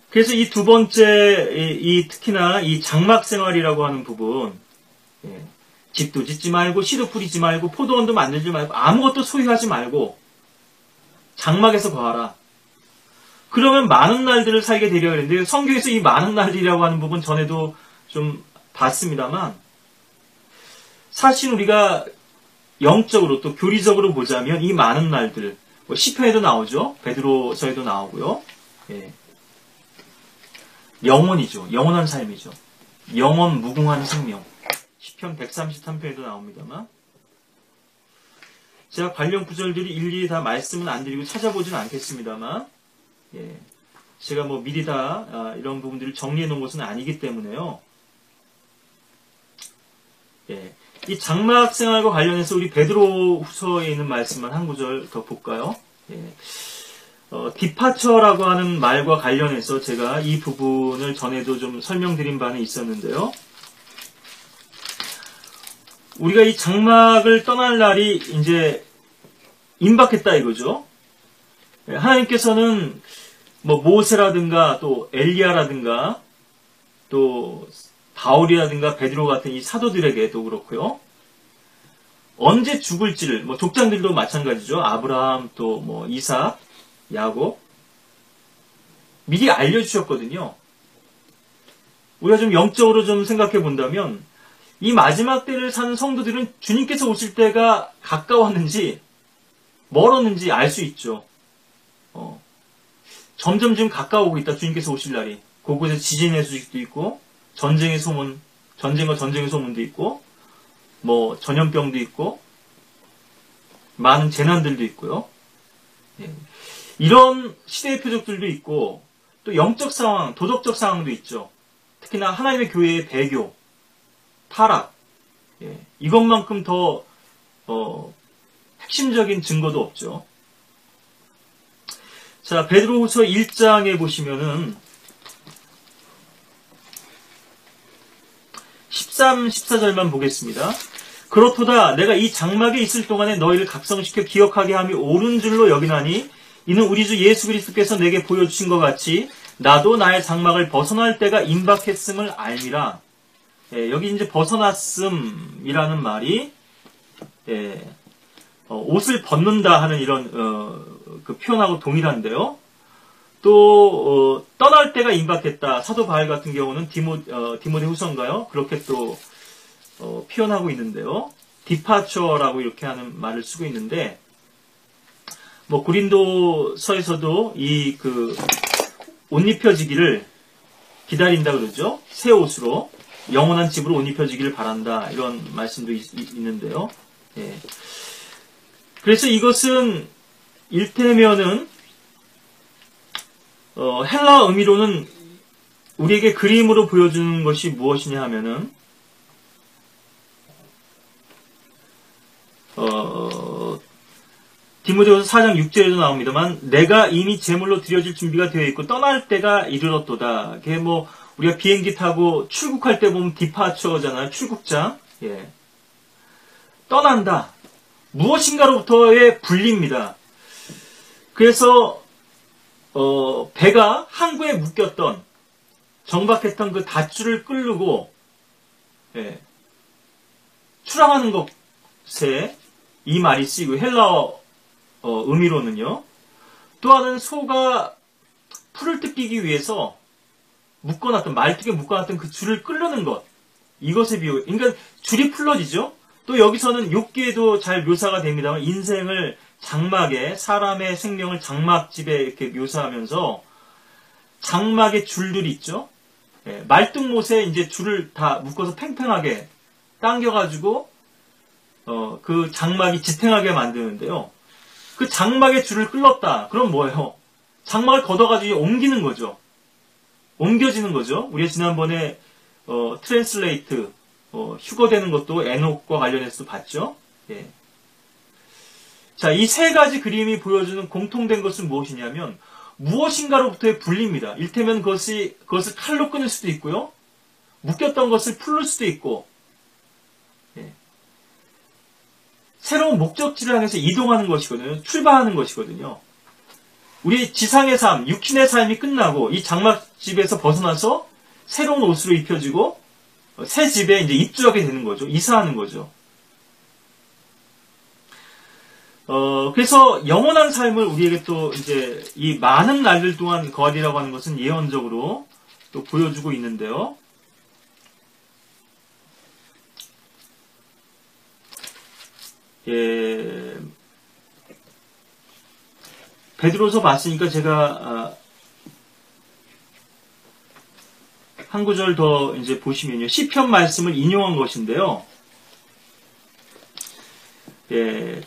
그래서 이 두 번째, 특히나 이 장막 생활이라고 하는 부분, 집도 짓지 말고, 씨도 뿌리지 말고, 포도원도 만들지 말고, 아무것도 소유하지 말고, 장막에서 거하라. 그러면 많은 날들을 살게 되려 했는데, 성경에서 이 많은 날이라고 하는 부분 전에도 좀 봤습니다만, 사실 우리가 영적으로 또 교리적으로 보자면 이 많은 날들, 뭐 시편에도 나오죠. 베드로서에도 나오고요. 예. 영원이죠. 영원한 삶이죠. 영원 무궁한 생명. 시편 133편에도 나옵니다만. 제가 관련 구절들이 일일이 다 말씀은 안 드리고 찾아보지는 않겠습니다만, 예. 제가 뭐 미리 다 이런 부분들을 정리해 놓은 것은 아니기 때문에요. 예. 이 장막 생활과 관련해서 우리 베드로후서에 있는 말씀만 한 구절 더 볼까요? 예. 디파처라고 하는 말과 관련해서 제가 이 부분을 전에도 좀 설명드린 바는 있었는데요. 우리가 이 장막을 떠날 날이 이제 임박했다 이거죠. 예. 하나님께서는 뭐 모세라든가 또 엘리야라든가 또 바울이라든가 베드로 같은 이 사도들에게도 그렇고요. 언제 죽을지를 뭐 족장들도 마찬가지죠. 아브라함 또 뭐 이삭, 야곱 미리 알려주셨거든요. 우리가 좀 영적으로 좀 생각해 본다면 이 마지막 때를 사는 성도들은 주님께서 오실 때가 가까웠는지 멀었는지 알 수 있죠. 점점 지금 가까워오고 있다. 주님께서 오실 날이. 곳곳에 지진의 소식도 있고 전쟁의 소문, 전쟁과 전쟁의 소문도 있고 뭐 전염병도 있고 많은 재난들도 있고요. 예. 이런 시대의 표적들도 있고 또 영적 상황, 도덕적 상황도 있죠. 특히나 하나님의 교회의 배교, 타락, 예. 이것만큼 더 핵심적인 증거도 없죠. 자, 베드로후서 1장에 보시면은 13, 14절만 보겠습니다. 그렇도다 내가 이 장막에 있을 동안에 너희를 각성시켜 기억하게 함이 옳은 줄로 여기나니 이는 우리 주 예수 그리스도께서 내게 보여주신 것 같이 나도 나의 장막을 벗어날 때가 임박했음을 알미라. 예, 여기 이제 벗어났음이라는 말이 옷을 벗는다 하는 이런 그 표현하고 동일한데요. 또 떠날 때가 임박했다. 사도 바울 같은 경우는 디모데후서인가요? 그렇게 또 표현하고 있는데요. 디파처라고 이렇게 하는 말을 쓰고 있는데 뭐 고린도서에서도 이 그 옷 입혀지기를 기다린다 그러죠. 새 옷으로 영원한 집으로 옷 입혀지기를 바란다 이런 말씀도 있는데요. 예. 그래서 이것은 일테면은 헬라어 의미로는 우리에게 그림으로 보여주는 것이 무엇이냐 하면은 디모데후서 4장 6절에도 나옵니다만 내가 이미 제물로 드려질 준비가 되어 있고 떠날 때가 이르렀도다. 그게 뭐 우리가 비행기 타고 출국할 때 보면 디파처잖아요. 출국장. 예. 떠난다. 무엇인가로부터의 분리입니다. 그래서 배가 항구에 묶였던 정박했던 그 닷줄을 끌고 예, 출항하는 것에 이 말이 쓰이고 헬라어 의미로는요. 또 하나는 소가 풀을 뜯기기 위해서 묶어놨던 말뚝에 묶어놨던 그 줄을 끌려는 것 이것에 비유. 그러니까 줄이 풀러지죠. 또 여기서는 욥기에도 잘 묘사가 됩니다만 인생을 장막에 사람의 생명을 장막집에 이렇게 묘사하면서 장막의 줄들이 있죠. 예, 말뚝못에 이제 줄을 다 묶어서 팽팽하게 당겨가지고 그 장막이 지탱하게 만드는데요. 그 장막의 줄을 끌렀다. 그럼 뭐예요? 장막을 걷어가지고 옮기는 거죠. 옮겨지는 거죠. 우리가 지난번에 트랜슬레이트 휴거되는 것도 에녹과 관련해서도 봤죠. 예. 자, 이 세 가지 그림이 보여주는 공통된 것은 무엇이냐면 무엇인가로부터의 분리입니다. 일테면 그것을 칼로 끊을 수도 있고요. 묶였던 것을 풀을 수도 있고 예. 새로운 목적지를 향해서 이동하는 것이거든요. 출발하는 것이거든요. 우리 지상의 삶, 육신의 삶이 끝나고 이 장막집에서 벗어나서 새로운 옷으로 입혀지고 새 집에 이제 입주하게 되는 거죠. 이사하는 거죠. 그래서 영원한 삶을 우리에게 또 이제 이 많은 날들 동안 거하리라고 하는 것은 예언적으로 또 보여주고 있는데요. 예. 베드로서 봤으니까 제가 한 구절 더 이제 보시면요. 시편 말씀을 인용한 것인데요. 예,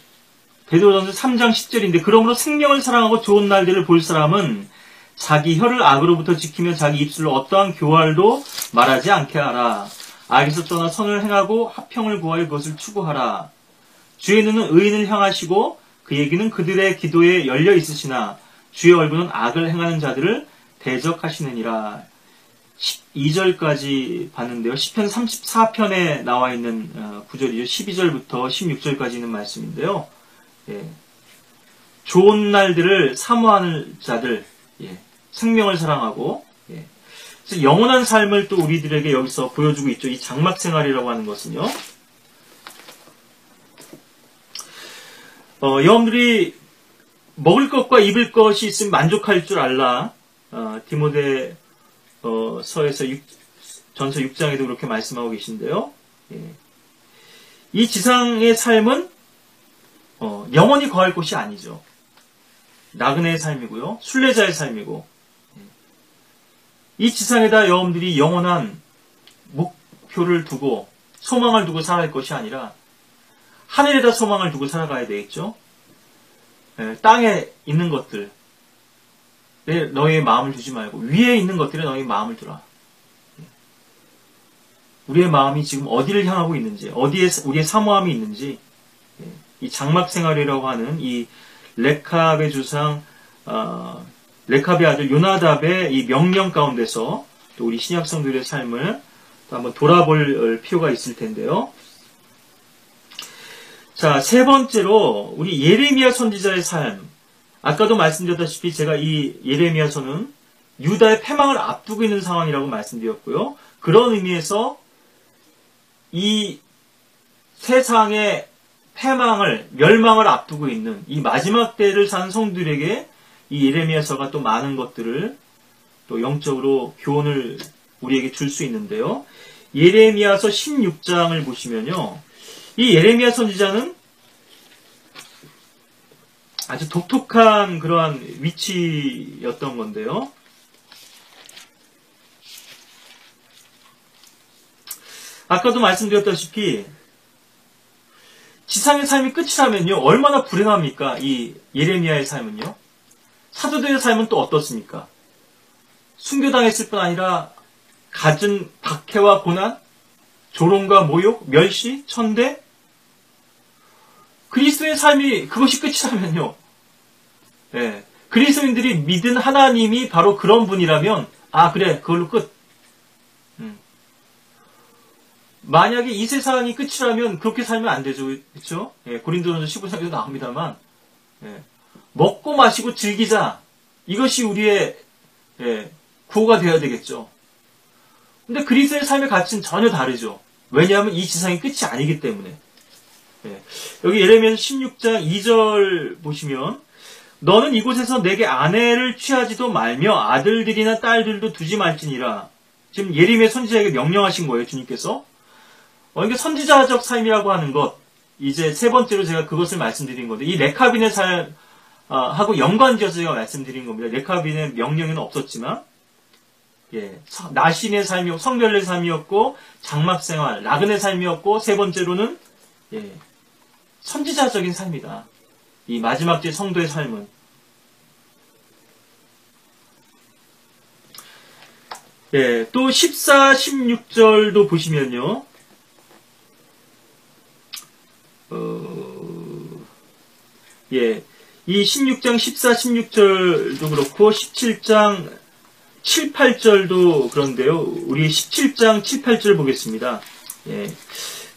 베드로전서 3장 10절인데 그러므로 생명을 사랑하고 좋은 날들을 볼 사람은 자기 혀를 악으로부터 지키며 자기 입술로 어떠한 교활도 말하지 않게 하라. 악에서 떠나 선을 행하고 화평을 구하여 그것을 추구하라. 주의 눈은 의인을 향하시고 그의 귀는 그들의 기도에 열려 있으시나 주의 얼굴은 악을 행하는 자들을 대적하시느니라. 12절까지 봤는데요. 시편 34편에 나와 있는 구절이죠. 12절부터 16절까지 있는 말씀인데요. 예. 좋은 날들을 사모하는 자들, 예. 생명을 사랑하고, 예. 그래서 영원한 삶을 또 우리들에게 여기서 보여주고 있죠. 이 장막 생활이라고 하는 것은요. 여러분들이 먹을 것과 입을 것이 있으면 만족할 줄 알라. 디모데 서에서 전서 6장에도 그렇게 말씀하고 계신데요. 예. 이 지상의 삶은 영원히 거할 곳이 아니죠. 나그네의 삶이고요. 순례자의 삶이고. 예. 이 지상에다 여러분들이 영원한 목표를 두고 소망을 두고 살아갈 것이 아니라 하늘에다 소망을 두고 살아가야 되겠죠. 예. 땅에 있는 것들 너희의 마음을 두지 말고 위에 있는 것들에 너희의 마음을 두라. 우리의 마음이 지금 어디를 향하고 있는지, 어디에 우리의 사모함이 있는지, 이 장막 생활이라고 하는 이 레캅의 주상, 레캅의 아들 요나답의 이 명령 가운데서 또 우리 신약 성도들의 삶을 또 한번 돌아볼 필요가 있을 텐데요. 자, 세 번째로 우리 예레미야 선지자의 삶. 아까도 말씀드렸다시피 제가 이 예레미야서는 유다의 패망을 앞두고 있는 상황이라고 말씀드렸고요. 그런 의미에서 이 세상의 패망을, 멸망을 앞두고 있는 이 마지막 때를 사는 성도들에게 이 예레미야서가 또 많은 것들을 또 영적으로 교훈을 우리에게 줄 수 있는데요. 예레미야서 16장을 보시면요. 이 예레미야 선지자는 아주 독특한 그러한 위치였던 건데요. 아까도 말씀드렸다시피 지상의 삶이 끝이라면요. 얼마나 불행합니까? 이 예레미야의 삶은요. 사도들의 삶은 또 어떻습니까? 순교당했을 뿐 아니라 갖은 박해와 고난, 조롱과 모욕, 멸시, 천대, 그리스도의 삶이 그것이 끝이라면요. 예, 그리스도인들이 믿은 하나님이 바로 그런 분이라면 그래 그걸로 끝. 만약에 이 세상이 끝이라면 그렇게 살면 안 되죠. 그렇죠? 예, 고린도전서 15장에도 나옵니다만 먹고 마시고 즐기자. 이것이 우리의 구호가 되어야 되겠죠. 근데 그리스도의 삶의 가치는 전혀 다르죠. 왜냐하면 이 지상이 끝이 아니기 때문에. 여기 예레미야 16장 2절 보시면 너는 이곳에서 내게 아내를 취하지도 말며 아들들이나 딸들도 두지 말지니라. 지금 예레미야 선지자에게 명령하신 거예요. 주님께서. 그러니까 선지자적 삶이라고 하는 것, 이제 세 번째로 제가 그것을 말씀드린 건데 이 레캅인의 삶 하고 연관지어서 제가 말씀드린 겁니다. 레캅인의 명령에는 없었지만 나신의 삶이었고 성별의 삶이었고 장막생활, 나그네 삶이었고 세 번째로는 선지자적인 삶이다. 이 마지막 때 성도의 삶은. 또 14, 16절도 보시면요. 이 16장 14, 16절도 그렇고 17장 7, 8절도 그런데요. 우리 17장 7, 8절 보겠습니다.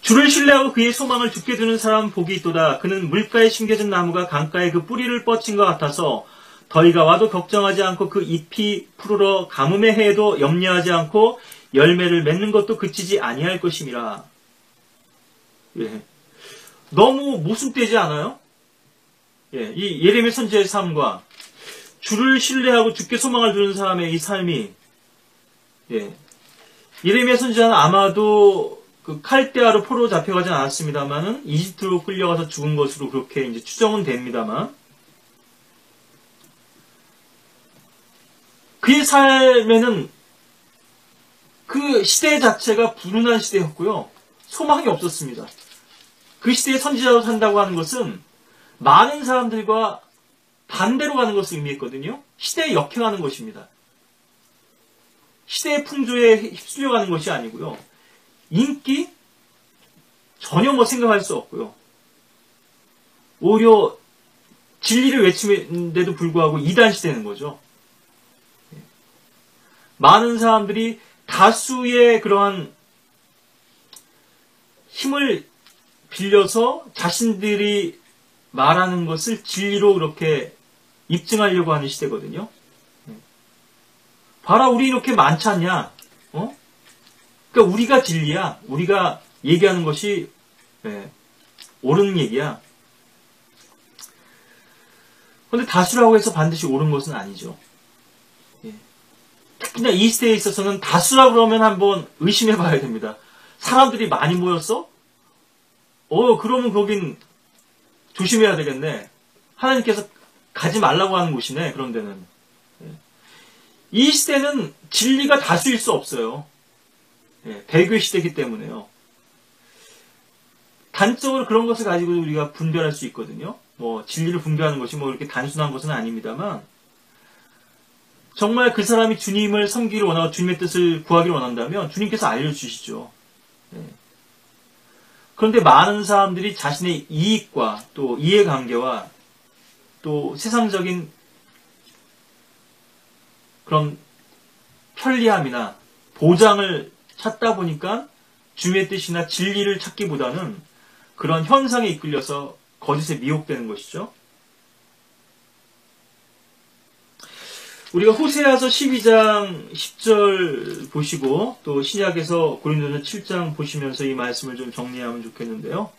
주를 신뢰하고 그의 소망을 굳게 두는 사람 복이 있도다. 그는 물가에 심겨진 나무가 강가에 그 뿌리를 뻗친 것 같아서 더위가 와도 걱정하지 않고 그 잎이 푸르러 가뭄의 해에도 염려하지 않고 열매를 맺는 것도 그치지 아니할 것임이라. 너무 모순되지 않아요? 이 예레미야 선지자의 삶과 주를 신뢰하고 주께 소망을 두는 사람의 이 삶이 예레미야 선지자는 아마도 그 칼데아로 포로 잡혀가진 않았습니다만은 이집트로 끌려가서 죽은 것으로 그렇게 이제 추정은 됩니다만 그의 삶에는 그 시대 자체가 불운한 시대였고요. 소망이 없었습니다. 그 시대의 선지자로 산다고 하는 것은 많은 사람들과 반대로 가는 것을 의미했거든요. 시대에 역행하는 것입니다. 시대의 풍조에 휩쓸려가는 것이 아니고요. 인기? 전혀 뭐 생각할 수 없고요. 오히려 진리를 외치는데도 불구하고 이단시되는 거죠. 많은 사람들이 다수의 그러한 힘을 빌려서 자신들이 말하는 것을 진리로 그렇게 입증하려고 하는 시대거든요. 봐라, 우리 이렇게 많지 않냐? 그러니까 우리가 진리야. 우리가 얘기하는 것이 옳은 얘기야. 그런데 다수라고 해서 반드시 옳은 것은 아니죠. 특히나 이 시대에 있어서는 다수라 그러면 한번 의심해 봐야 됩니다. 사람들이 많이 모였어? 그러면 거긴 조심해야 되겠네. 하나님께서 가지 말라고 하는 곳이네, 그런 데는. 이 시대는 진리가 다수일 수 없어요. 배교 시대이기 때문에요. 단적으로 그런 것을 가지고 우리가 분별할 수 있거든요. 뭐 진리를 분별하는 것이 뭐 이렇게 단순한 것은 아닙니다만, 정말 그 사람이 주님을 섬기기를 원하고 주님의 뜻을 구하기를 원한다면 주님께서 알려주시죠. 그런데 많은 사람들이 자신의 이익과 또 이해관계와 또 세상적인 그런 편리함이나 보장을 찾다 보니까 주님의 뜻이나 진리를 찾기보다는 그런 현상에 이끌려서 거짓에 미혹되는 것이죠. 우리가 호세아서 12장 10절 보시고 또 신약에서 고린도서 7장 보시면서 이 말씀을 좀 정리하면 좋겠는데요.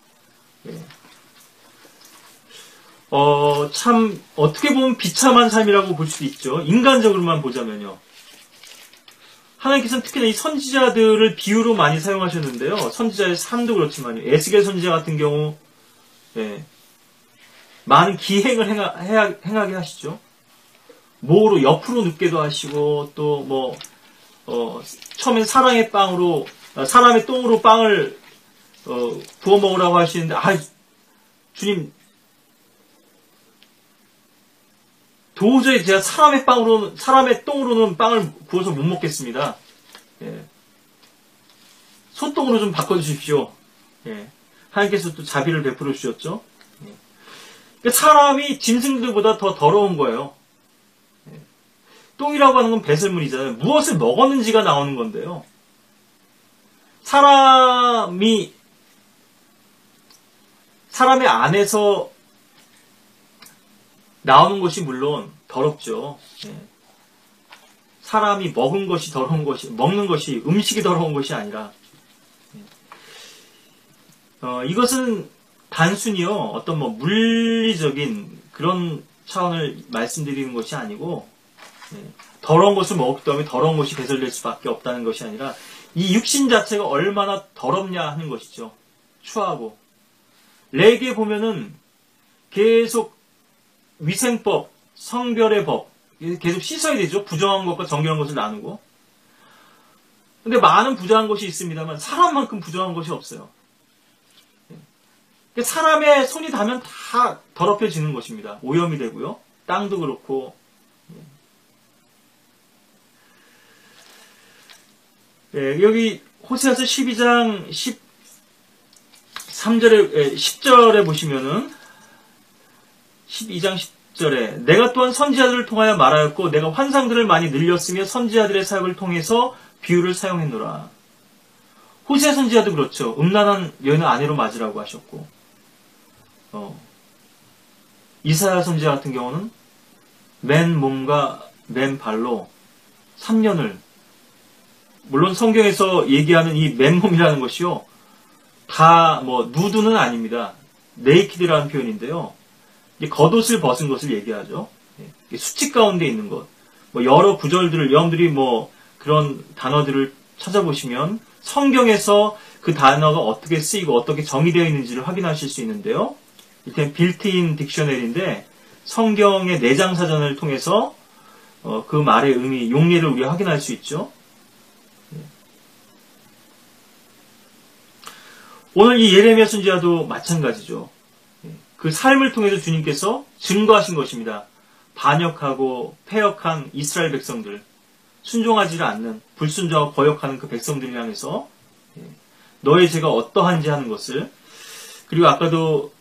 참 어떻게 보면 비참한 삶이라고 볼 수도 있죠. 인간적으로만 보자면요. 하나님께서는 특히나 이 선지자들을 비유로 많이 사용하셨는데요. 선지자의 삶도 그렇지만요. 에스겔 선지자 같은 경우 많은 기행을 행하게 하시죠. 모로 옆으로 눕게도 하시고 또 뭐 처음엔 사람의 똥으로 빵을 부어 먹으라고 하시는데 주님 도저히 제가 사람의 똥으로는 빵을 구워서 못 먹겠습니다. 소똥으로 좀 바꿔주십시오. 하나님께서 또 자비를 베풀어 주셨죠. 그러니까 사람이 짐승들보다 더 더러운 거예요. 똥이라고 하는 건 배설물이잖아요. 무엇을 먹었는지가 나오는 건데요. 사람의 안에서 나오는 것이 물론 더럽죠. 사람이 먹은 것이 더러운 것이, 먹는 것이, 음식이 더러운 것이 아니라, 이것은 단순히요, 어떤 물리적인 그런 차원을 말씀드리는 것이 아니고, 더러운 것을 먹었기 때문에 더러운 것이 배설될 수밖에 없다는 것이 아니라, 이 육신 자체가 얼마나 더럽냐 하는 것이죠. 추하고. 레기에 보면은 계속 위생법, 성별의 법, 계속 씻어야 되죠. 부정한 것과 정결한 것을 나누고. 근데 많은 부정한 것이 있습니다만 사람만큼 부정한 것이 없어요. 사람의 손이 닿으면 다 더럽혀지는 것입니다. 오염이 되고요. 땅도 그렇고. 여기 호세아서 12장 10절에 보시면은 12장 10절에 내가 또한 선지자들을 통하여 말하였고 내가 환상들을 많이 늘렸으며 선지자들의 사역을 통해서 비유를 사용했노라. 호세아 선지자도 그렇죠. 음란한 여인을 아내로 맞으라고 하셨고 이사야 선지자 같은 경우는 맨 몸과 맨 발로 3년을 물론 성경에서 얘기하는 이 맨몸이라는 것이요 다 뭐 누드는 아닙니다. 네이키드라는 표현인데요. 겉옷을 벗은 것을 얘기하죠. 수칙 가운데 있는 것. 뭐 여러 구절들을 여러분들이 뭐 그런 단어들을 찾아보시면 성경에서 그 단어가 어떻게 쓰이고 어떻게 정의되어 있는지를 확인하실 수 있는데요. 이때는 빌트인 딕셔너리인데 성경의 내장 사전을 통해서 그 말의 의미, 용례를 우리가 확인할 수 있죠. 오늘 이 예레미야 선지자도 마찬가지죠. 그 삶을 통해서 주님께서 증거하신 것입니다. 반역하고 패역한 이스라엘 백성들, 순종하지 않는 불순종하고 거역하는 그 백성들을 향해서 너의 죄가 어떠한지 하는 것을, 그리고 아까도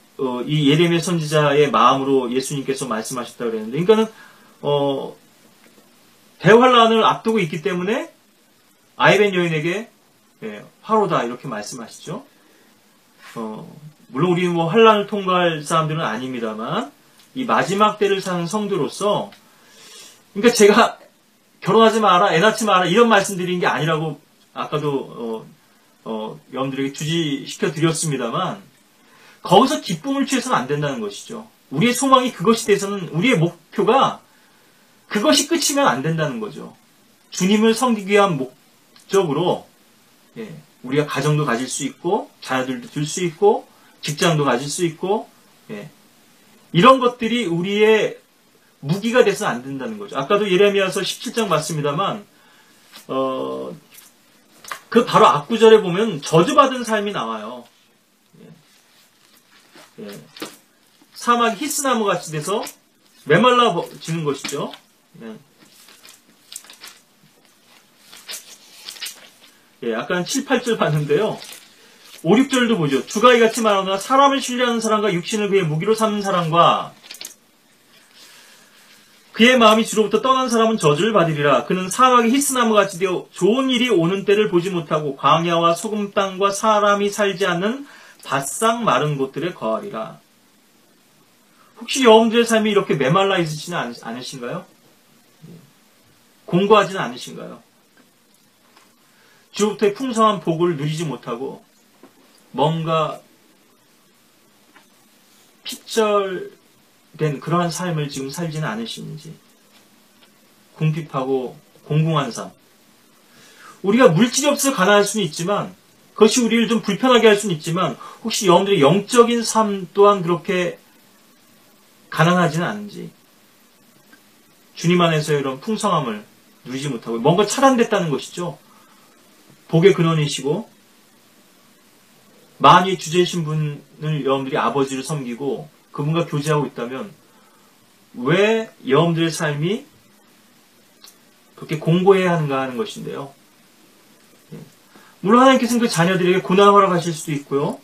이 예레미야 선지자의 마음으로 예수님께서 말씀하셨다고 그랬는데, 그러니까는 대환란을 앞두고 있기 때문에 아이벤 여인에게 화로다 이렇게 말씀하시죠. 물론 우리는 환란을 통과할 사람들은 아닙니다만, 이 마지막 때를 사는 성도로서, 그러니까 제가 결혼하지 마라, 애 낳지 마라 이런 말씀드린 게 아니라고 아까도 여러분들에게 주지시켜 드렸습니다만, 거기서 기쁨을 취해서는 안 된다는 것이죠. 우리의 소망이 그것이 돼서는, 우리의 목표가 그것이 끝이면 안 된다는 거죠. 주님을 섬기기 위한 목적으로 우리가 가정도 가질 수 있고, 자녀들도 둘 수 있고, 직장도 가질 수 있고, 이런 것들이 우리의 무기가 돼서는 안 된다는 거죠. 아까도 예레미야서 17장 봤습니다만, 그 바로 앞구절에 보면 저주받은 삶이 나와요. 사막이 히스나무 같이 돼서 메말라지는 것이죠. 약간 7, 8절 봤는데요. 5, 6절도 보죠. 주가 이같이 말하노라 사람을 신뢰하는 사람과 육신을 그의 무기로 삼는 사람과 그의 마음이 주로부터 떠난 사람은 저주를 받으리라. 그는 사막의 히스나무 같이 되어 좋은 일이 오는 때를 보지 못하고 광야와 소금 땅과 사람이 살지 않는 바싹 마른 곳들에 거하리라. 혹시 여러분들의 삶이 이렇게 메말라 있으시는 않으신가요? 공고하지는 않으신가요? 주로부터의 풍성한 복을 누리지 못하고 뭔가 핍절된 그러한 삶을 지금 살지는 않으시는지, 궁핍하고 공공한 삶. 우리가 물질이 없어서 가난할 수는 있지만, 그것이 우리를 좀 불편하게 할 수는 있지만, 혹시 여러분들의 영적인 삶 또한 그렇게 가난하지는 않은지, 주님 안에서의 이런 풍성함을 누리지 못하고 뭔가 차단됐다는 것이죠. 복의 근원이시고 만유의 주제이신 분을 여러분들이 아버지를 섬기고 그분과 교제하고 있다면 왜 여러분들의 삶이 그렇게 공고해야 하는가 하는 것인데요. 물론 하나님께서는 그 자녀들에게 고난을 허락하실 수도 있고요.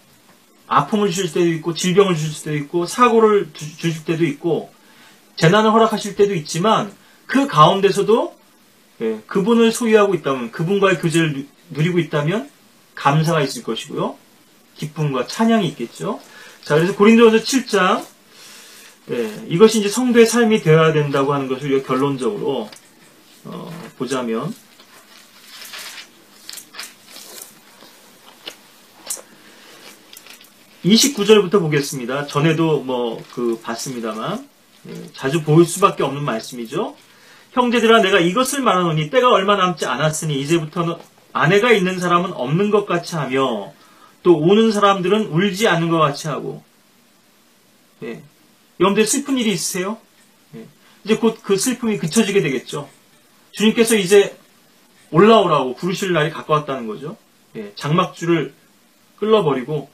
아픔을 주실 때도 있고 질병을 주실 때도 있고 사고를 주실 때도 있고 재난을 허락하실 때도 있지만 그 가운데서도 그분을 소유하고 있다면, 그분과의 교제를 누리고 있다면 감사가 있을 것이고요. 기쁨과 찬양이 있겠죠. 자, 그래서 고린도전서 7장, 이것이 이제 성도의 삶이 되어야 된다고 하는 것을 우리가 결론적으로 보자면, (29절부터) 보겠습니다. 전에도 봤습니다만, 자주 보일 수밖에 없는 말씀이죠. 형제들아, 내가 이것을 말하노니 때가 얼마 남지 않았으니 이제부터는 아내가 있는 사람은 없는 것 같이 하며 또 우는 사람들은 울지 않는 것 같이 하고. 여러분들 슬픈 일이 있으세요? 이제 곧 그 슬픔이 그쳐지게 되겠죠. 주님께서 이제 올라오라고 부르실 날이 가까웠다는 거죠. 장막줄을 끌어버리고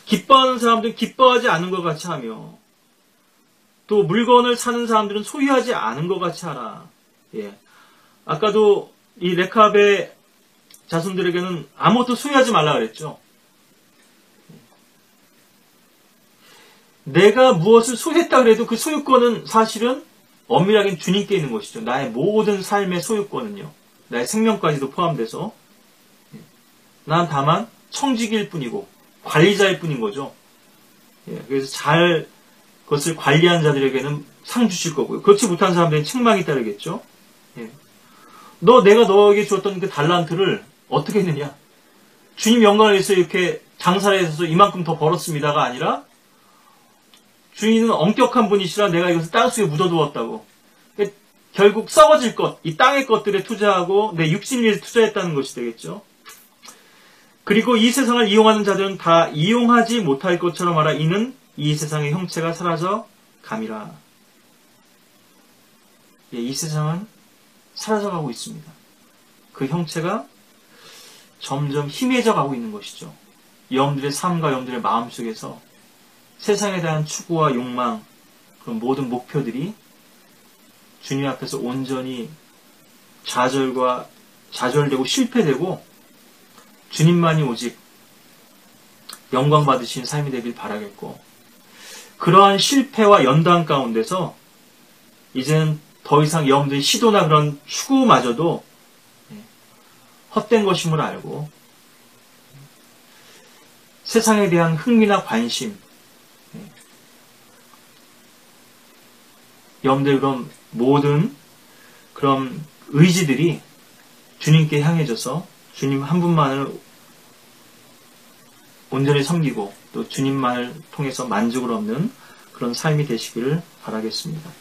기뻐하는 사람들은 기뻐하지 않은 것 같이 하며 또 물건을 사는 사람들은 소유하지 않은 것 같이 하라. 아까도 이 레캅의 자손들에게는 아무것도 소유하지 말라 그랬죠. 내가 무엇을 소유했다 그래도 그 소유권은 사실은 엄밀하게 주님께 있는 것이죠. 나의 모든 삶의 소유권은요. 나의 생명까지도 포함돼서 난 다만 청지기일 뿐이고 관리자일 뿐인 거죠. 그래서 잘 그것을 관리한 자들에게는 상 주실 거고요. 그렇지 못한 사람들은 책망이 따르겠죠. 내가 너에게 주었던 그 달란트를 어떻게 했느냐? 주님 영광을 위해서 이렇게 장사를 해서 이만큼 더 벌었습니다가 아니라 주인은 엄격한 분이시라 내가 이것을 땅속에 묻어두었다고. 결국 썩어질 것, 이 땅의 것들에 투자하고 내 육신을 투자했다는 것이 되겠죠. 그리고 이 세상을 이용하는 자들은 다 이용하지 못할 것처럼 하라. 이는 이 세상의 형체가 사라져 감이라. 이 세상은 사라져가고 있습니다. 그 형체가 점점 희미해져 가고 있는 것이죠. 여러분들의 삶과 여러분들의 마음 속에서 세상에 대한 추구와 욕망, 그런 모든 목표들이 주님 앞에서 온전히 좌절되고 실패되고 주님만이 오직 영광 받으신 삶이 되길 바라겠고, 그러한 실패와 연단 가운데서 이제는 더 이상 여러분들의 시도나 그런 추구마저도 헛된 것임을 알고 세상에 대한 흥미나 관심, 여러분들의 그런 모든 그런 의지들이 주님께 향해져서 주님 한 분만을 온전히 섬기고 또 주님만을 통해서 만족을 얻는 그런 삶이 되시기를 바라겠습니다.